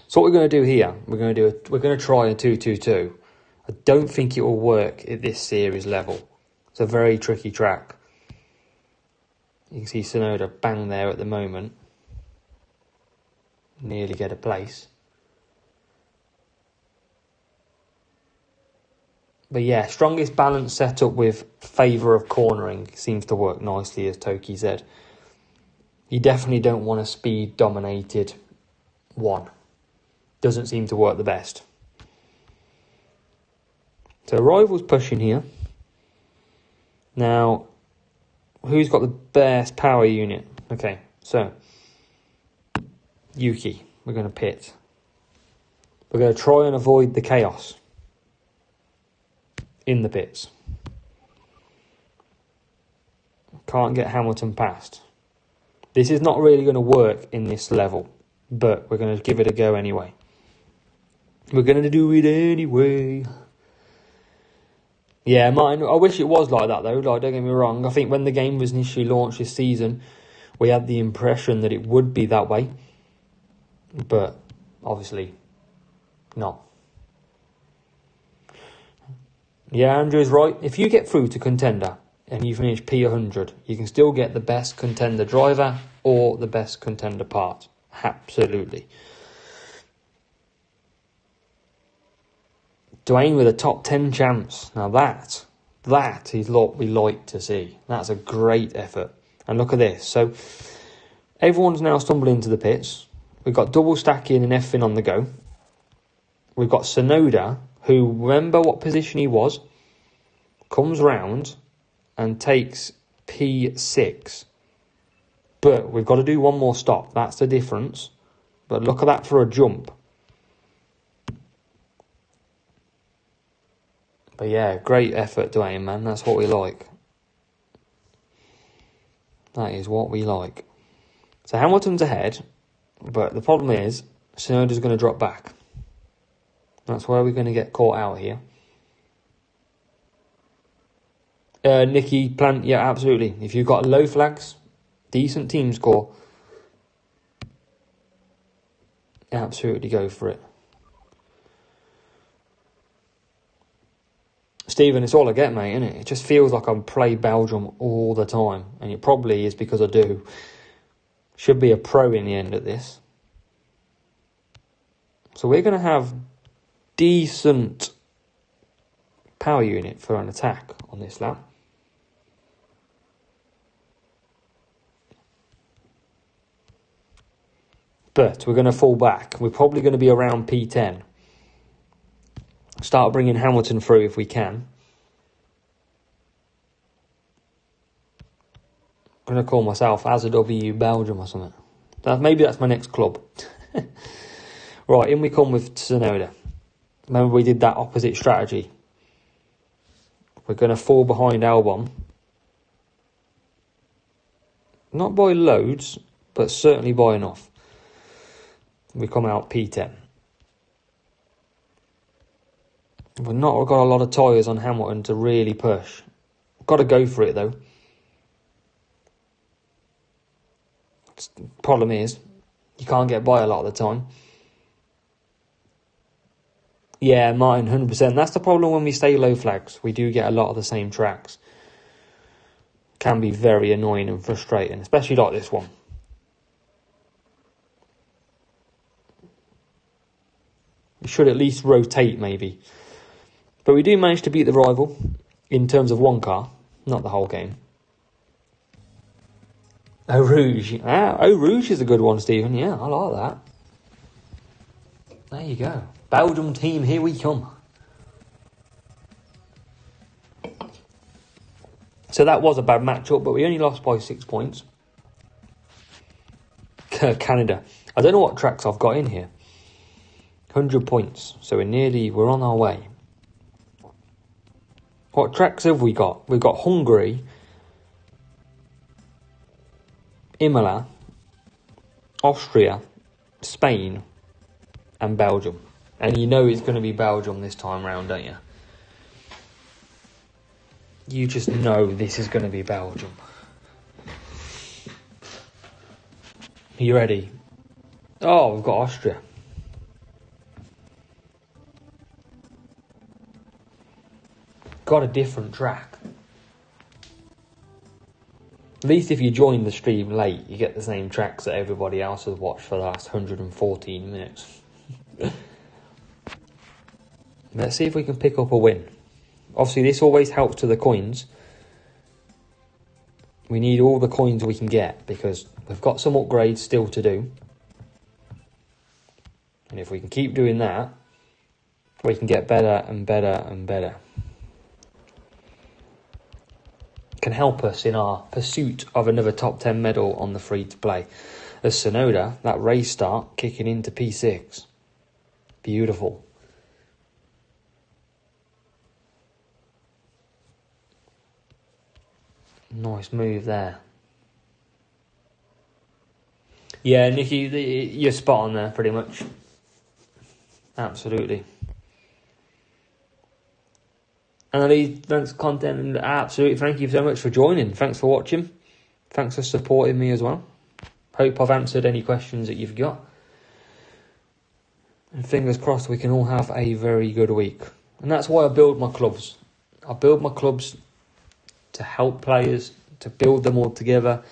So what we're going to do here, we're going to try a 2-2-2. I don't think it will work at this series level. It's a very tricky track. You can see Sonoda bang there at the moment. Nearly get a place. But yeah, strongest balance setup with favour of cornering seems to work nicely, as Toki said. You definitely don't want a speed dominated one. Doesn't seem to work the best. So Rival's pushing here. Now, who's got the best power unit? Okay, so Yuki, we're going to pit. We're going to try and avoid the chaos in the pits. Can't get Hamilton past. This is not really going to work in this level, but we're going to give it a go anyway. We're going to do it anyway. Yeah, Martin, I wish it was like that though, like, don't get me wrong. I think when the game was initially launched this season, we had the impression that it would be that way. But, obviously, not. Yeah, Andrew's right. If you get through to contender and you finish P100, you can still get the best contender driver or the best contender part. Absolutely. Dwayne with a top 10 chance. Now that is what we like to see. That's a great effort. And look at this. So everyone's now stumbling into the pits. We've got double stacking and effing on the go. We've got Sonoda, who, remember what position he was, comes round and takes P6. But we've got to do one more stop. That's the difference. But look at that for a jump. But yeah, great effort, Dwayne, man. That's what we like. That is what we like. So Hamilton's ahead, but the problem is Sonoda's going to drop back. That's where we're going to get caught out here. Nicky, Plant, yeah, absolutely. If you've got low flags, decent team score, absolutely go for it. Stephen, it's all I get, mate, innit? It just feels like I play Belgium all the time. And it probably is because I do. Should be a pro in the end at this. So we're going to have decent power unit for an attack on this lap. But we're going to fall back. We're probably going to be around P10. Start bringing Hamilton through if we can. I'm going to call myself as a W Belgium or something. Maybe that's my next club. Right, in we come with Sonoda. Remember we did that opposite strategy. We're going to fall behind Albon. Not by loads, but certainly by enough. We come out P10. We've not got a lot of tyres on Hamilton to really push. Got to go for it though. Problem is, you can't get by a lot of the time. Yeah, Martin, 100%. That's the problem when we stay low flags. We do get a lot of the same tracks. can be very annoying and frustrating, especially like this one. We should at least rotate, maybe. But we do manage to beat the rival in terms of one car, not the whole game. Eau Rouge. Eau Rouge is a good one, Stephen. Yeah, I like that. There you go. Belgium team, here we come. So that was a bad matchup, but we only lost by 6 points. Canada. I don't know what tracks I've got in here. 100 points. So we're on our way. What tracks have we got? We've got Hungary, Imola, Austria, Spain, and Belgium. And you know it's going to be Belgium this time round, don't you? You just know this is going to be Belgium. Are you ready? Oh, we've got Austria. Got a different track. At least if you join the stream late, you get the same tracks that everybody else has watched for the last 114 minutes. Let's see if we can pick up a win. Obviously, this always helps to the coins. We need all the coins we can get because we've got some upgrades still to do. And if we can keep doing that, we can get better and better and better. Can help us in our pursuit of another top 10 medal on the free-to-play. As Sonoda, that race start, kicking into P6. Beautiful. Nice move there. Yeah, Nicky, you're spot on there, pretty much. Absolutely. Annalise, thanks for content, and absolutely thank you so much for joining. Thanks for watching. Thanks for supporting me as well. Hope I've answered any questions that you've got. And fingers crossed we can all have a very good week. And that's why I build my clubs. I build my clubs to help players, to build them all together.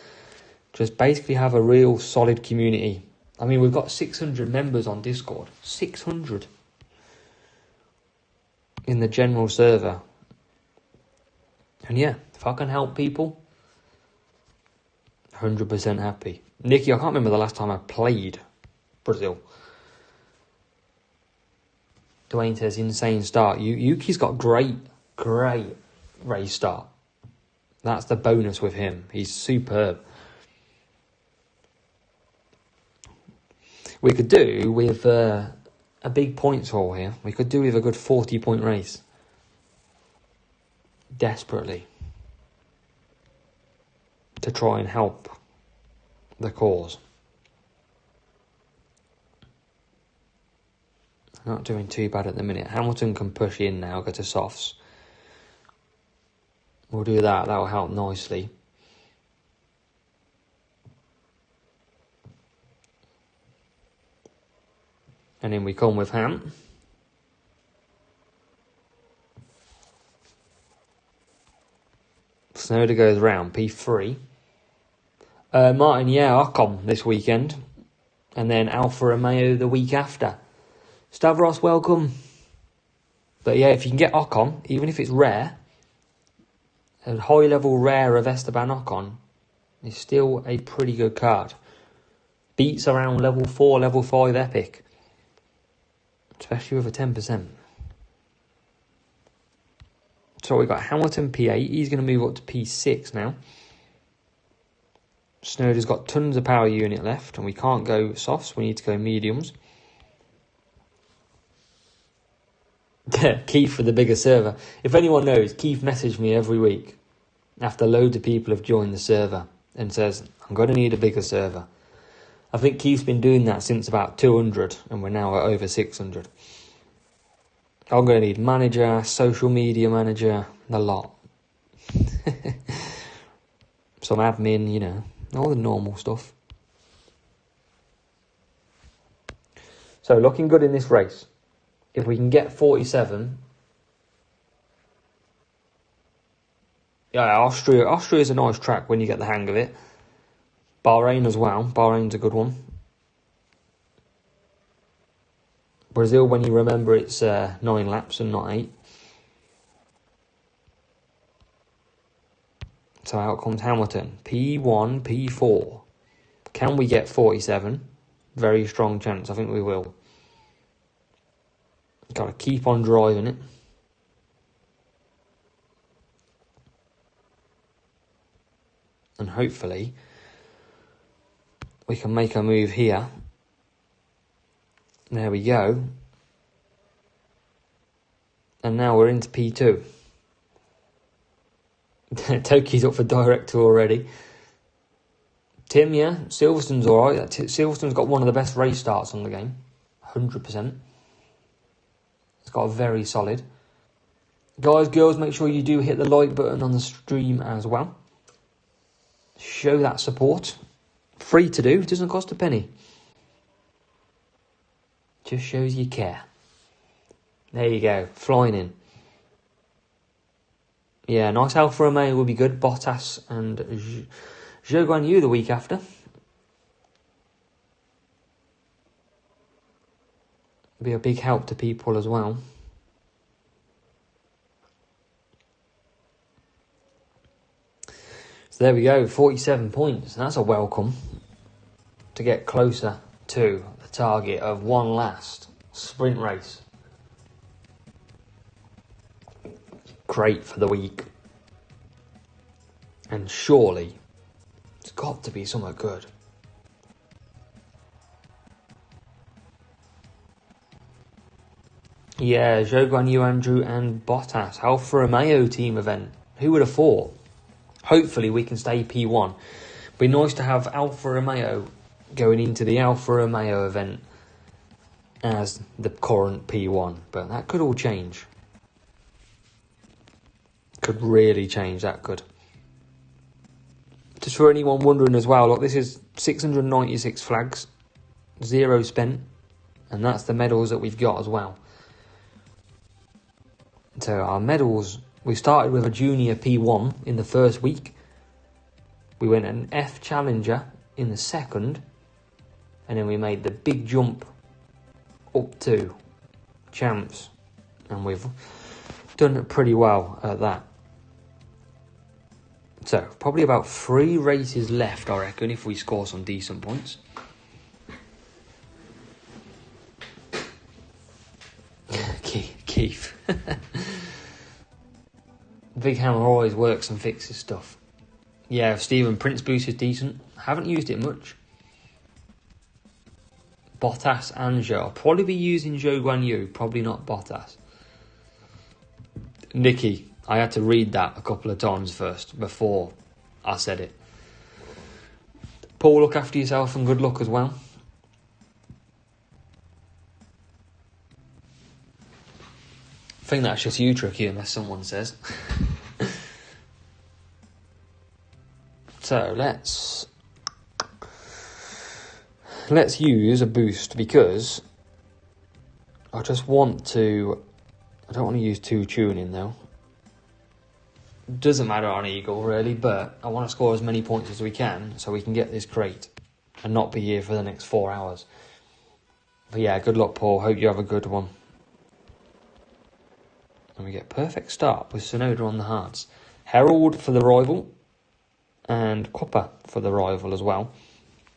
Just basically have a real solid community. I mean, we've got 600 members on Discord. 600. In the general server. And yeah, if I can help people, 100% happy. Nicky, I can't remember the last time I played Brazil. Dwayne says, insane start. Yuki's got great race start. That's the bonus with him. He's superb. We could do with a big points haul here. We could do with a good 40-point race. Desperately. To try and help the cause. Not doing too bad at the minute. Hamilton can push in now, go to softs. We'll do that. That'll help nicely. And in we come with Ham. Snowder goes round, P3. Martin, yeah, Ocon this weekend. And then Alfa Romeo the week after. Stavros, welcome. But yeah, if you can get Ocon, even if it's rare, a high-level rare of Esteban Ocon is still a pretty good card. Beats around level 4, level 5 epic. Especially with a 10%. So we've got Hamilton P8. He's going to move up to P6 now. Snowder's got tons of power unit left. And we can't go softs. We need to go mediums. Keith for the bigger server. If anyone knows, Keith messaged me every week. After loads of people have joined the server. And says, I'm going to need a bigger server. I think Keith's been doing that since about 200. And we're now at over 600. I'm going to need manager, social media manager, a lot. Some admin, you know, all the normal stuff. So looking good in this race. If we can get 47, Yeah, Austria is a nice track when you get the hang of it. Bahrain as well. Bahrain's a good one. Brazil, when you remember it's 9 laps and not 8. So out comes Hamilton. P1, P4. Can we get 47? Very strong chance. I think we will. Got to keep on driving it. And hopefully we can make a move here. There we go. And now we're into P2. Toki's up for director already. Tim, yeah, Silverstone's alright. Silverstone's got one of the best race starts on the game. 100%. It's got a very solid. Guys, girls, make sure you do hit the like button on the stream as well. Show that support. Free to do, it doesn't cost a penny. Just shows you care. There you go, flying in. Yeah, nice Alfa Romeo will be good. Bottas and Zhou Guan Yu the week after. Be a big help to people as well. So there we go, 47 points. That's a welcome to get closer to the target of one last sprint race. Great for the week. And surely it's got to be somewhat good. Yeah, Zhou Guan Yu, Andrew and Bottas. Alfa Romeo team event. Who would have thought? Hopefully we can stay P1. Be nice to have Alfa Romeo going into the Alfa Romeo event as the current P1. But that could all change. Could really change, that could. Just for anyone wondering as well, look, this is 696 flags, 0 spent, and that's the medals that we've got as well. So our medals, we started with a junior P1 in the first week. We went an F Challenger in the second, and then we made the big jump up to champs, and we've done pretty well at that. So, probably about 3 races left, I reckon, if we score some decent points. Keith. Big Hammer always works and fixes stuff. Yeah, Stephen, Prince Boost is decent. Haven't used it much. Bottas and Zhou. I'll probably be using Zhou Guan Yu, probably not Bottas. Nikki, I had to read that a couple of times first before I said it. Paul, look after yourself and good luck as well. I think that's just you, Tricky, unless someone says. So let's use a boost because I don't want to use 2 tuning though. Doesn't matter on Eagle really, but I want to score as many points as we can so we can get this crate and not be here for the next 4 hours. But yeah, good luck, Paul. Hope you have a good one. And we get perfect start with Sonoda on the hards. Herald for the rival and Copper for the rival as well,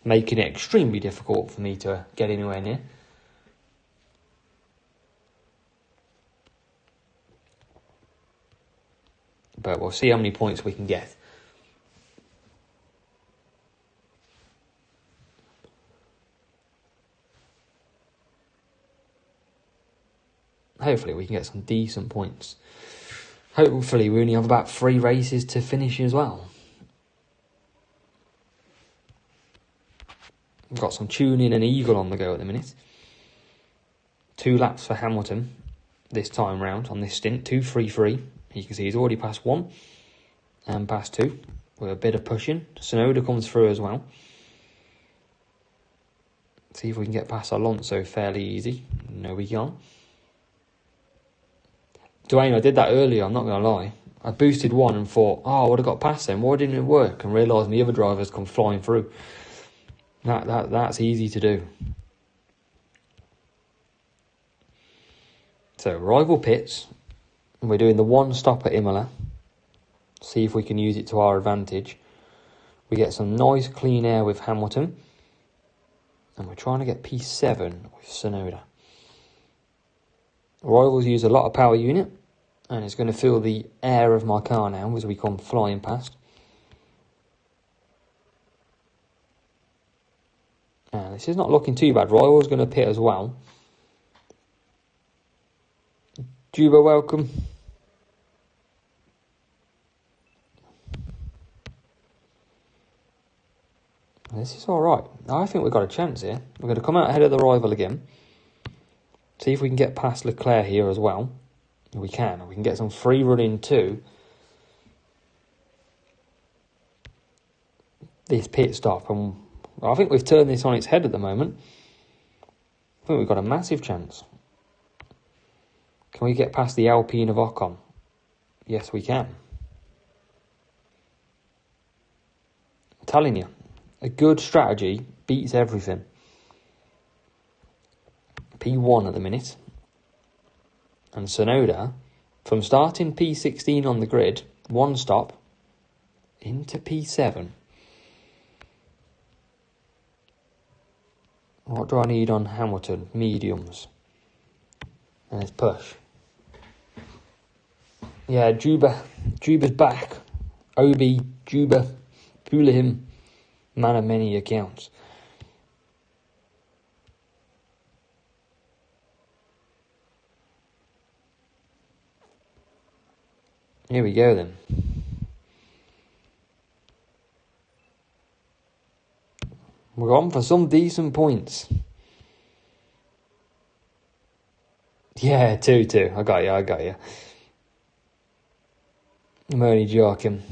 making it extremely difficult for me to get anywhere near. But we'll see how many points we can get. Hopefully we can get some decent points. Hopefully we only have about 3 races to finish as well. We've got some tuning and Eagle on the go at the minute. 2 laps for Hamilton this time round on this stint. 2:33. You can see he's already passed 1 and passed 2 with a bit of pushing. Sonoda comes through as well. See if we can get past Alonso fairly easy. No, we can't. Dwayne, I did that earlier, I'm not going to lie. I boosted one and thought, oh, I would have got past them. Why didn't it work? And realised the other drivers come flying through. That's easy to do. So, rival pits. And we're doing the one stop at Imola. See if we can use it to our advantage. We get some nice clean air with Hamilton. And we're trying to get P7 with Tsunoda. Rivals use a lot of power unit. And it's going to fill the air of my car now as we come flying past. And this is not looking too bad. Rival's going to pit as well. Juba, welcome. This is alright. I think we've got a chance here. We're going to come out ahead of the rival again. See if we can get past Leclerc here as well. We can. We can get some free running too. This pit stop. And I think we've turned this on its head at the moment. I think we've got a massive chance. Can we get past the Alpine of Ocon? Yes, we can. I'm telling you, a good strategy beats everything. P1 at the minute. And Tsunoda, from starting P16 on the grid, one stop, into P7. What do I need on Hamilton? Mediums. And let's push. Yeah, Juba's back. Obi, Juba, Pulihim, man of many accounts. Here we go then. We're on for some decent points. Yeah, 2-2. I got you. I'm only joking.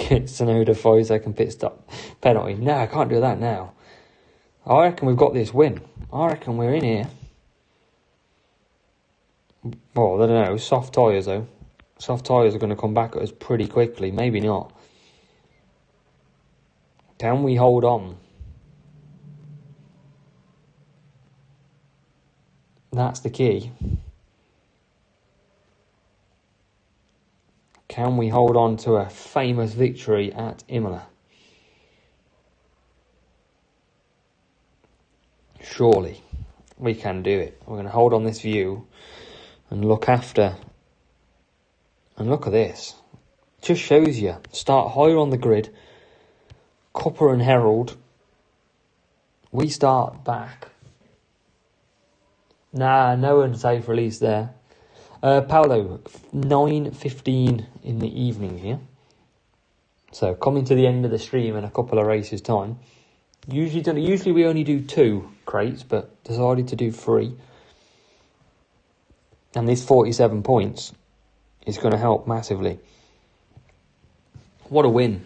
Tsunoda 5-second pit stop penalty. No, I can't do that now. I reckon we've got this win. I reckon we're in here. Well, I don't know. Soft tyres though. Soft tyres are going to come back at us pretty quickly. Maybe not. Can we hold on? That's the key. Can we hold on to a famous victory at Imola? Surely we can do it. We're going to hold on this view and look after. And look at this. It just shows you. Start higher on the grid. Copper and Herald. We start back. Nah, no unsafe release there. Paolo, 9:15 in the evening here. So coming to the end of the stream in a couple of races' time. Usually we only do 2 crates, but decided to do 3. And this 47 points is going to help massively. What a win.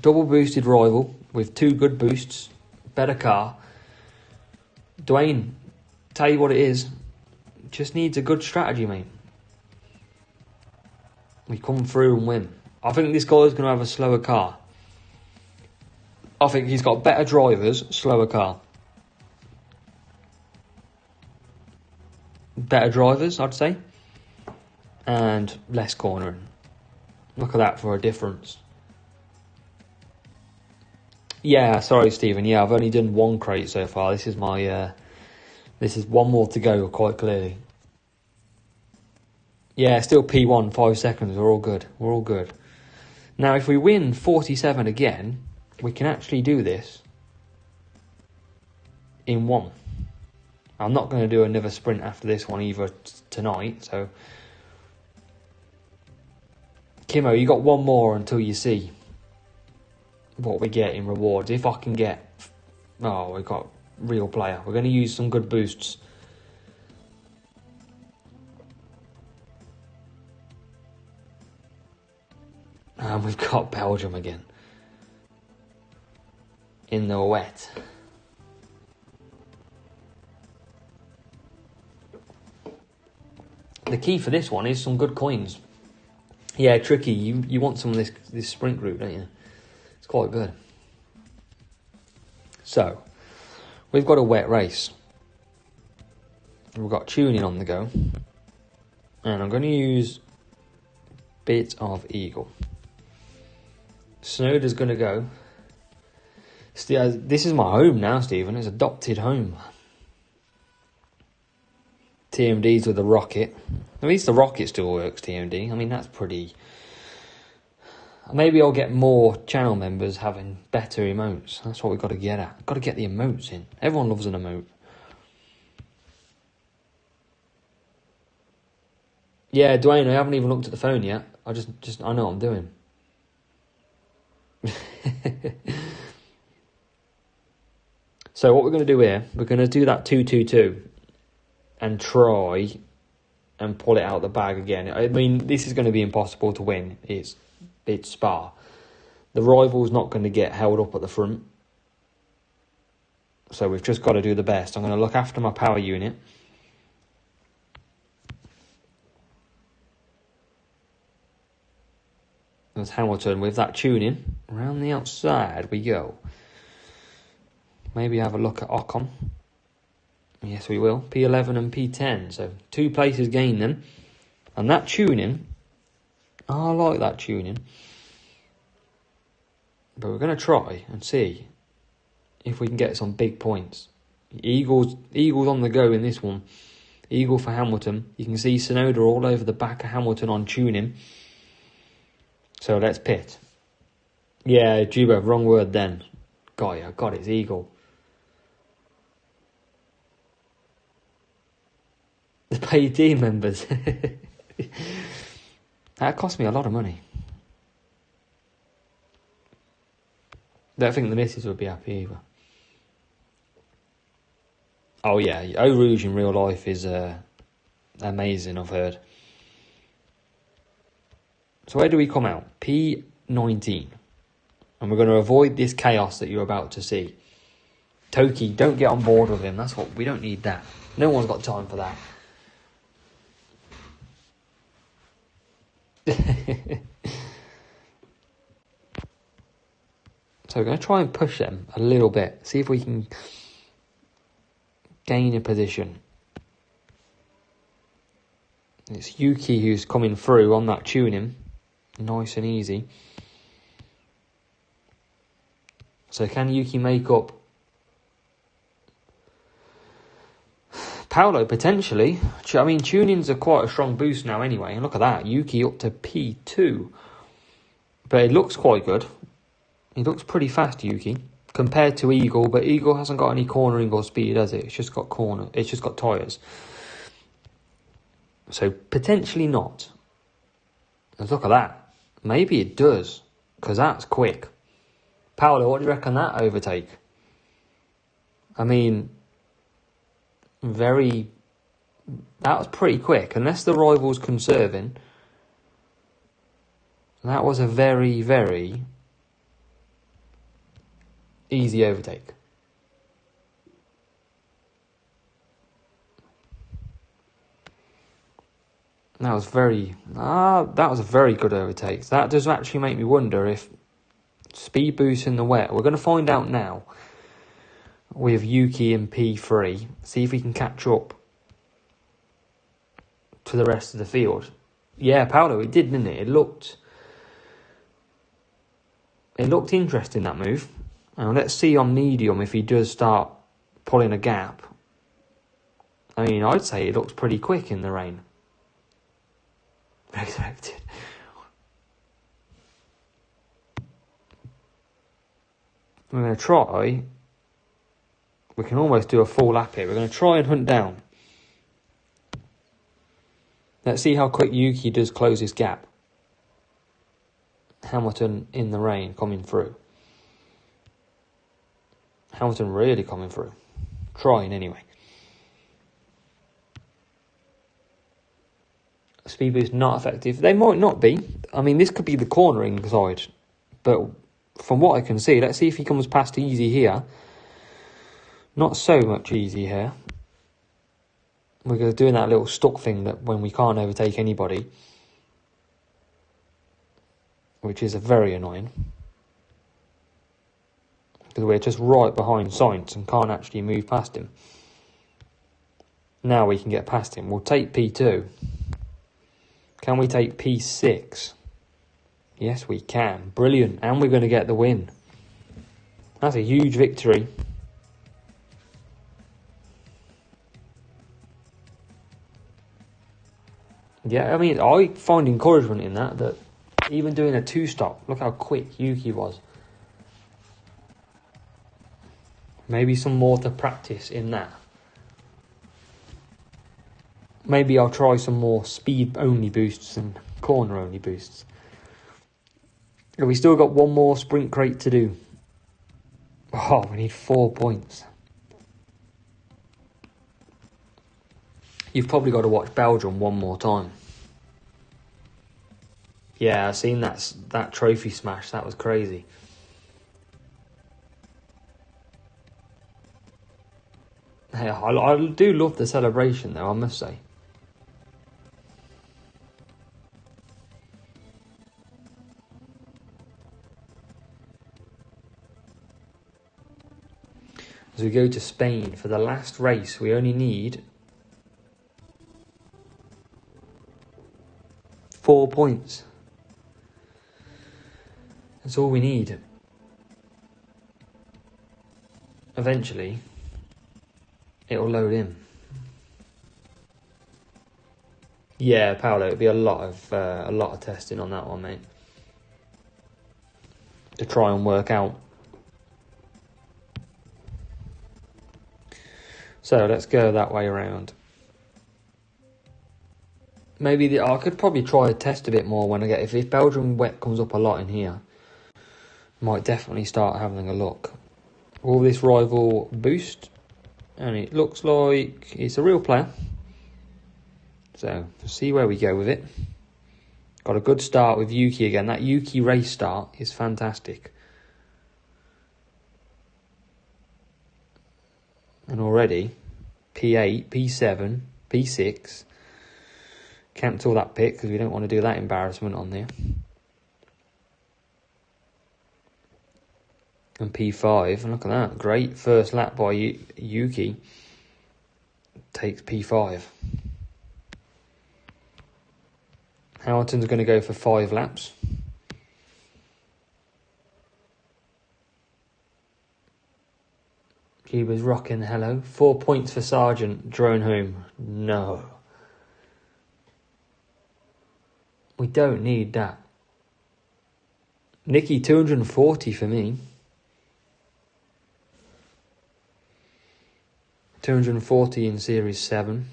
Double boosted rival with 2 good boosts. Better car. Dwayne, tell you what it is. Just needs a good strategy, mate. We come through and win. I think this guy's going to have a slower car. I think he's got better drivers, slower car. Better drivers, I'd say. And less cornering. Look at that for a difference. Yeah, sorry, Stephen. Yeah, I've only done 1 crate so far. This is my... This is 1 more to go, quite clearly. Yeah, still P1, 5 seconds. We're all good. We're all good. Now, if we win 47 again, we can actually do this in 1. I'm not going to do another sprint after this one either tonight, so... Kimmo, you got 1 more until you see what we get in rewards. If I can get... Oh, we got... Real player. We're going to use some good boosts. And we've got Belgium again. in the wet. The key for this one is some good coins. Yeah, tricky. You want some of this sprint group, don't you? It's quite good. So, we've got a wet race. We've got tuning on the go. And I'm going to use bit of Eagle. Snowder's going to go. This is my home now, Stephen. It's adopted home. TMD's with the rocket. At least the rocket still works, TMD. I mean, that's pretty... Maybe I'll get more channel members having better emotes. That's what we've got to get at. Got to get the emotes in. Everyone loves an emote. Yeah, Dwayne, I haven't even looked at the phone yet. I know what I'm doing. So what we're going to do here, we're going to do that 2-2-2 and try and pull it out the bag again. I mean, this is going to be impossible to win. It's Spa. The rival's not going to get held up at the front. So we've just got to do the best. I'm going to look after my power unit. There's Hamilton with that tuning. Around the outside we go. Maybe have a look at Ocon. Yes, we will. P11 and P10. So 2 places gain them. And that tuning, I like that tuning. But we're going to try and see if we can get some big points. Eagles on the go in this one. Eagle for Hamilton. You can see Tsunoda all over the back of Hamilton on tuning. So let's pit. Yeah, Juba, wrong word then. God, it's Eagle. The paid team members. That cost me a lot of money. Don't think the missus would be happy either. Oh yeah, Eau Rouge in real life is amazing, I've heard. So where do we come out? P19. And we're going to avoid this chaos that you're about to see. Toki, don't get on board with him. We don't need that. No one's got time for that. So we're going to try and push them a little bit. See if we can gain a position. It's Yuki who's coming through on that tuning. Nice and easy. So can Yuki make up? Paolo, potentially. I mean, tunings are quite a strong boost now anyway. And look at that. Yuki up to P2. But it looks quite good. He looks pretty fast, Yuki, compared to Eagle. But Eagle hasn't got any cornering or speed, has it? It's just got It's just got tyres. So potentially not. Let's look at that. Maybe it does, because that's quick. Paolo, what do you reckon that overtake? I mean, that was pretty quick. Unless the rival's conserving, that was a very, very easy overtake. That was a very good overtake. That does actually make me wonder if speed boost in the wet. We're going to find out now with Yuki in P3. See if we can catch up to the rest of the field. Yeah, Paolo, it did, didn't it? It looked interesting, that move. Now let's see on medium if he does start pulling a gap. I mean, I'd say it looks pretty quick in the rain. Expected. We're going to try. We can almost do a full lap here. We're going to try and hunt down. Let's see how quick Yuki does close his gap. Hamilton in the rain coming through. Hamilton really coming through. Trying anyway. Speed boost not effective. They might not be. I mean, this could be the cornering side. But from what I can see. Let's see if he comes past easy here. Not so much easy here. We're doing that little stuck thing that when we can't overtake anybody, which is very annoying. Because we're just right behind Sainz and can't actually move past him. Now we can get past him. We'll take P2. Can we take P6? Yes, we can. Brilliant. And we're going to get the win. That's a huge victory. Yeah, I mean, I find encouragement in that even doing a two-stop, look how quick Yuki was. Maybe some more to practice in that. Maybe I'll try some more speed-only boosts and corner-only boosts. We still got one more sprint crate to do. Oh, we need 4 points. You've probably got to watch Belgium one more time. Yeah, I've seen that trophy smash. That was crazy. Hey, I do love the celebration though, I must say. As we go to Spain for the last race, we only need 4 points. That's all we need. Eventually, it'll load in. Yeah, Paolo, it'll be a lot of testing on that one, mate, to try and work out. So let's go that way around. Maybe I could probably try to test a bit more when I get... If Belgium wet comes up a lot in here, might definitely start having a look. All this rival boost, and it looks like it's a real player. So, we'll see where we go with it. Got a good start with Yuki again. That Yuki race start is fantastic. And already, P8, P7, P6. Cancel that pit because we don't want to do that embarrassment on there. And P5, and look at that. Great first lap by Yuki. Takes P5. Hamilton's going to go for 5 laps. He was rocking hello. 4 points for Sargent. Drone home. No. We don't need that. Nicky, 240 for me. 240 in Series 7.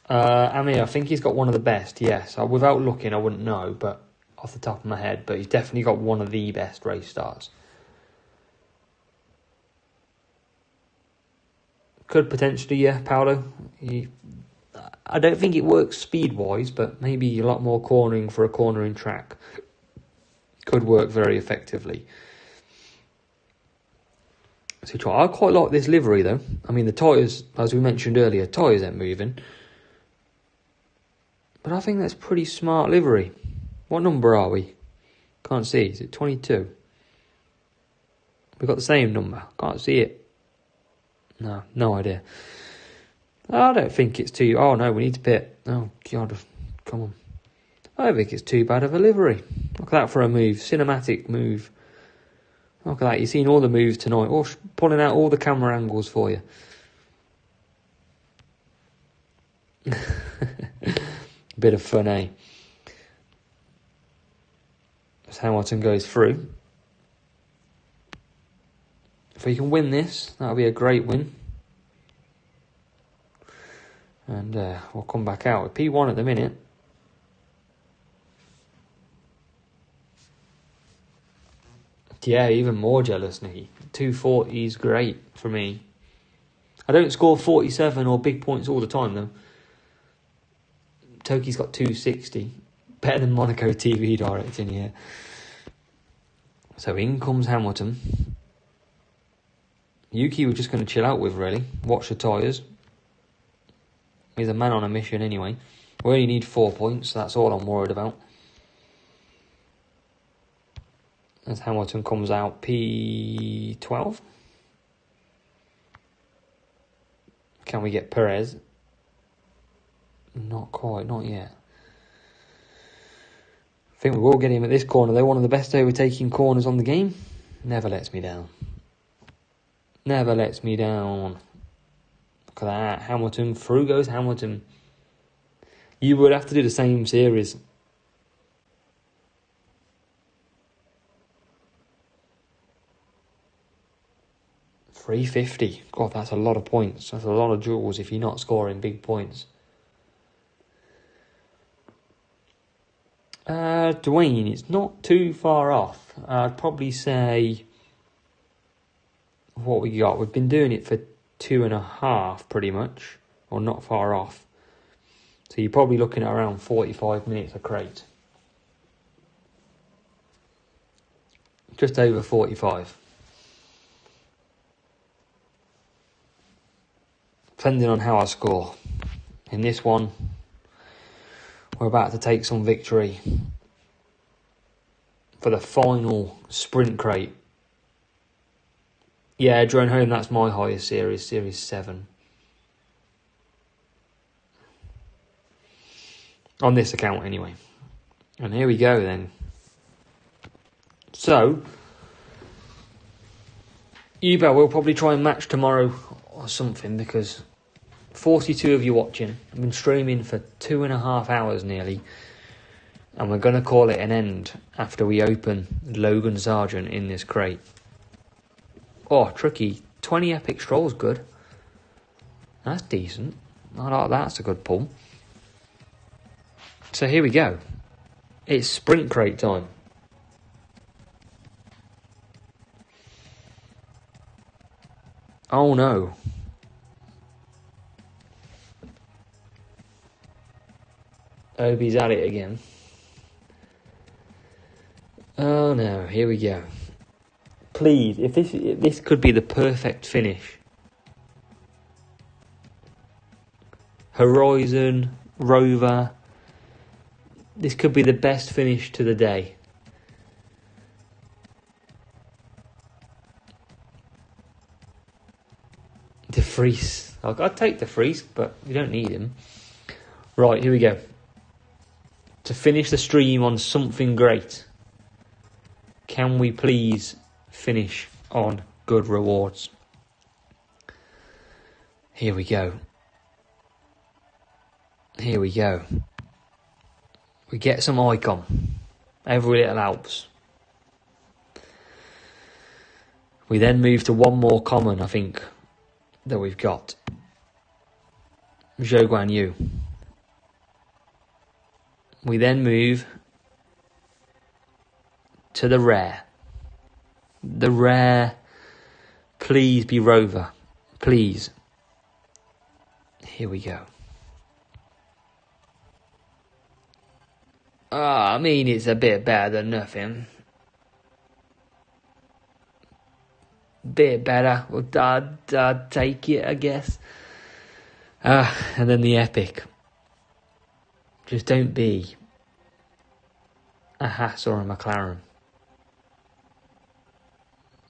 Amir, I think he's got one of the best, yes. Without looking, I wouldn't know, but off the top of my head, but he's definitely got one of the best race stars. Could potentially, yeah, Paolo. I don't think it works speed-wise, but maybe a lot more cornering for a cornering track could work very effectively. So I quite like this livery, though. I mean, the tyres, as we mentioned earlier, tyres ain't moving. But I think that's pretty smart livery. What number are we? Can't see. Is it 22? We've got the same number. Can't see it. No idea. I don't think it's too... Oh, no, we need to pit. Oh, God. Come on. I don't think it's too bad of a livery. Look at that for a move. Cinematic move. Look at that. You've seen all the moves tonight. Oh, pulling out all the camera angles for you. Bit of fun, eh? As Hamilton goes through. If we can win this, that'll be a great win. And we'll come back out with P1 at the minute. Yeah, even more jealous, Nicky. 240 is great for me. I don't score 47 or big points all the time, though. Toki's got 260. Better than Monaco TV Direct in here. So in comes Hamilton. Yuki we're just going to chill out with, really. Watch the tyres. He's a man on a mission anyway. We only need 4 points, so that's all I'm worried about. As Hamilton comes out P12. Can we get Perez? Not quite, not yet. I think we will get him at this corner. They're one of the best overtaking corners on the game. Never lets me down. Never lets me down. Look at that. Hamilton. Through goes Hamilton. You would have to do the same series. $350. God, that's a lot of points. That's a lot of joules if you're not scoring big points. Dwayne, it's not too far off. I'd probably say... What we got? We've been doing it for 2.5 pretty much. Or not far off. So you're probably looking at around 45 minutes a crate. Just over 45. Depending on how I score. In this one, we're about to take some victory for the final sprint crate. Yeah, drone home, that's my highest series, Series 7. On this account, anyway. And here we go, then. So, Uber will probably try and match tomorrow or something, because 42 of you watching. I've been streaming for 2.5 hours nearly. And we're going to call it an end after we open Logan Sargent in this crate. Oh, tricky. 20 epic strolls, good. That's decent. I like that. That's a good pull. So here we go. It's sprint crate time. Oh no. Obi's at it again. Oh no, here we go. Please, if this could be the perfect finish. Horizon, Rover. This could be the best finish to the day. De Vries. I'd take De Vries, but you don't need him. Right, here we go. To finish the stream on something great, can we please finish on good rewards? Here we go. Here we go. We get some icon. Every little helps. We then move to one more common, I think, that we've got. Zhou Guan Yu. We then move to the rare. The rare, please be Rover. Please. Here we go. I mean, it's a bit better than nothing. Bit better. Well, I'd take it, I guess. And then the epic. Just don't be a Haas or a McLaren.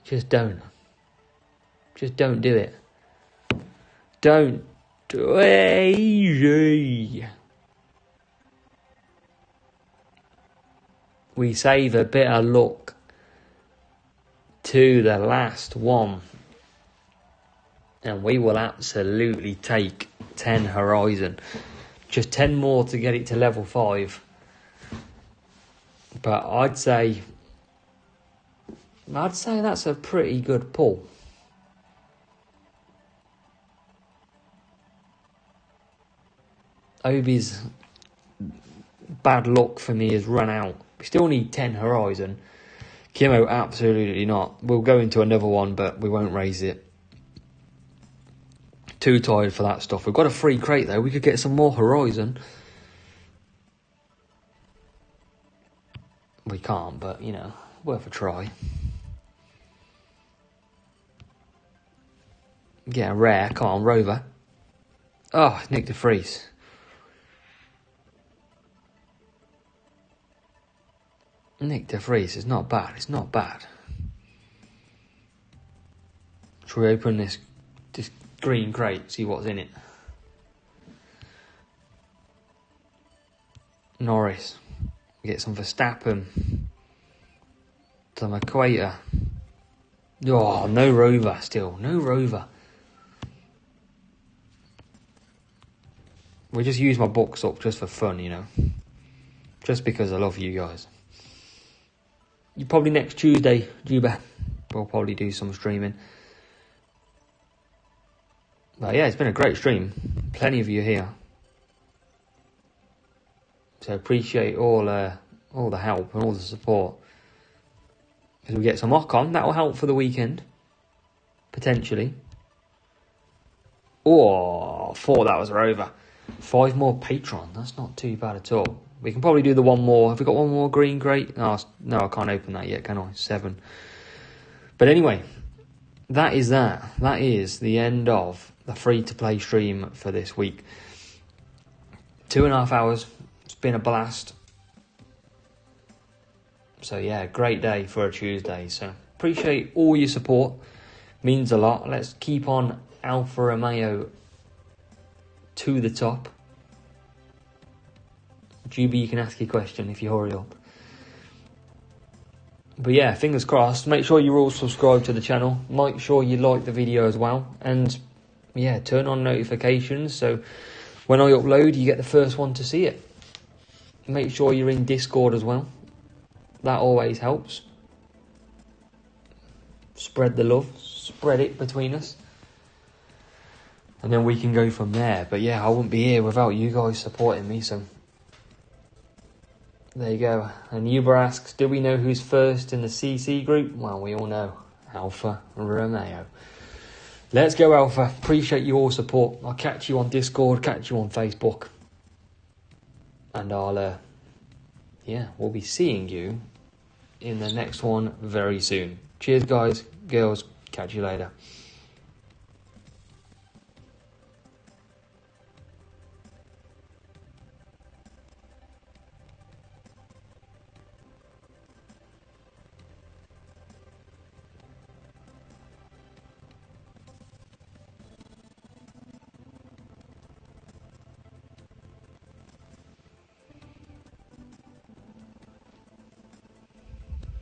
Just don't. Just don't do it. Don't do it. We save a bit of luck to the last one. And we will absolutely take 10 Horizon. Just 10 more to get it to level 5. But I'd say that's a pretty good pull. Obi's bad luck for me has run out. We still need 10 Horizon. Kimo, absolutely not. We'll go into another one, but we won't raise it. Too tired for that stuff. We've got a free crate, though. We could get some more Horizon. We can't, but, you know, worth a try. Get a rare. Come on, Rover. Oh, Nick de Vries. Nick de Vries is not bad. It's not bad. Should we open this green crate, see what's in it? Norris. We get some Verstappen. Some Equator. Oh, no Rover still. No Rover. We just use my books up just for fun, you know. Just because I love you guys. You probably next Tuesday, Juba. We'll probably do some streaming. But yeah, it's been a great stream. Plenty of you here. So appreciate all the help and all the support. As we get some Ocon, that will help for the weekend. Potentially. Oh, 4, that was Rover. 5 more Patron. That's not too bad at all. We can probably do the one more. Have we got one more green crate? No, I can't open that yet, can I? 7. But anyway, that is that. That is the end of the free-to-play stream for this week. 2.5 hours. It's been a blast. So yeah, great day for a Tuesday. So appreciate all your support. Means a lot. Let's keep on Alfa Romeo to the top. Juby, you can ask your question if you hurry up. But yeah, fingers crossed. Make sure you're all subscribed to the channel. Make sure you like the video as well. And yeah, turn on notifications so when I upload, you get the first one to see it. Make sure you're in Discord as well. That always helps. Spread the love. Spread it between us. And then we can go from there. But yeah, I wouldn't be here without you guys supporting me. So there you go. And Uber asks, do we know who's first in the CC group? Well, we all know. Alfa Romeo. Let's go, Alfa. Appreciate your support. I'll catch you on Discord. Catch you on Facebook. And we'll be seeing you in the next one very soon. Cheers, guys, girls. Catch you later.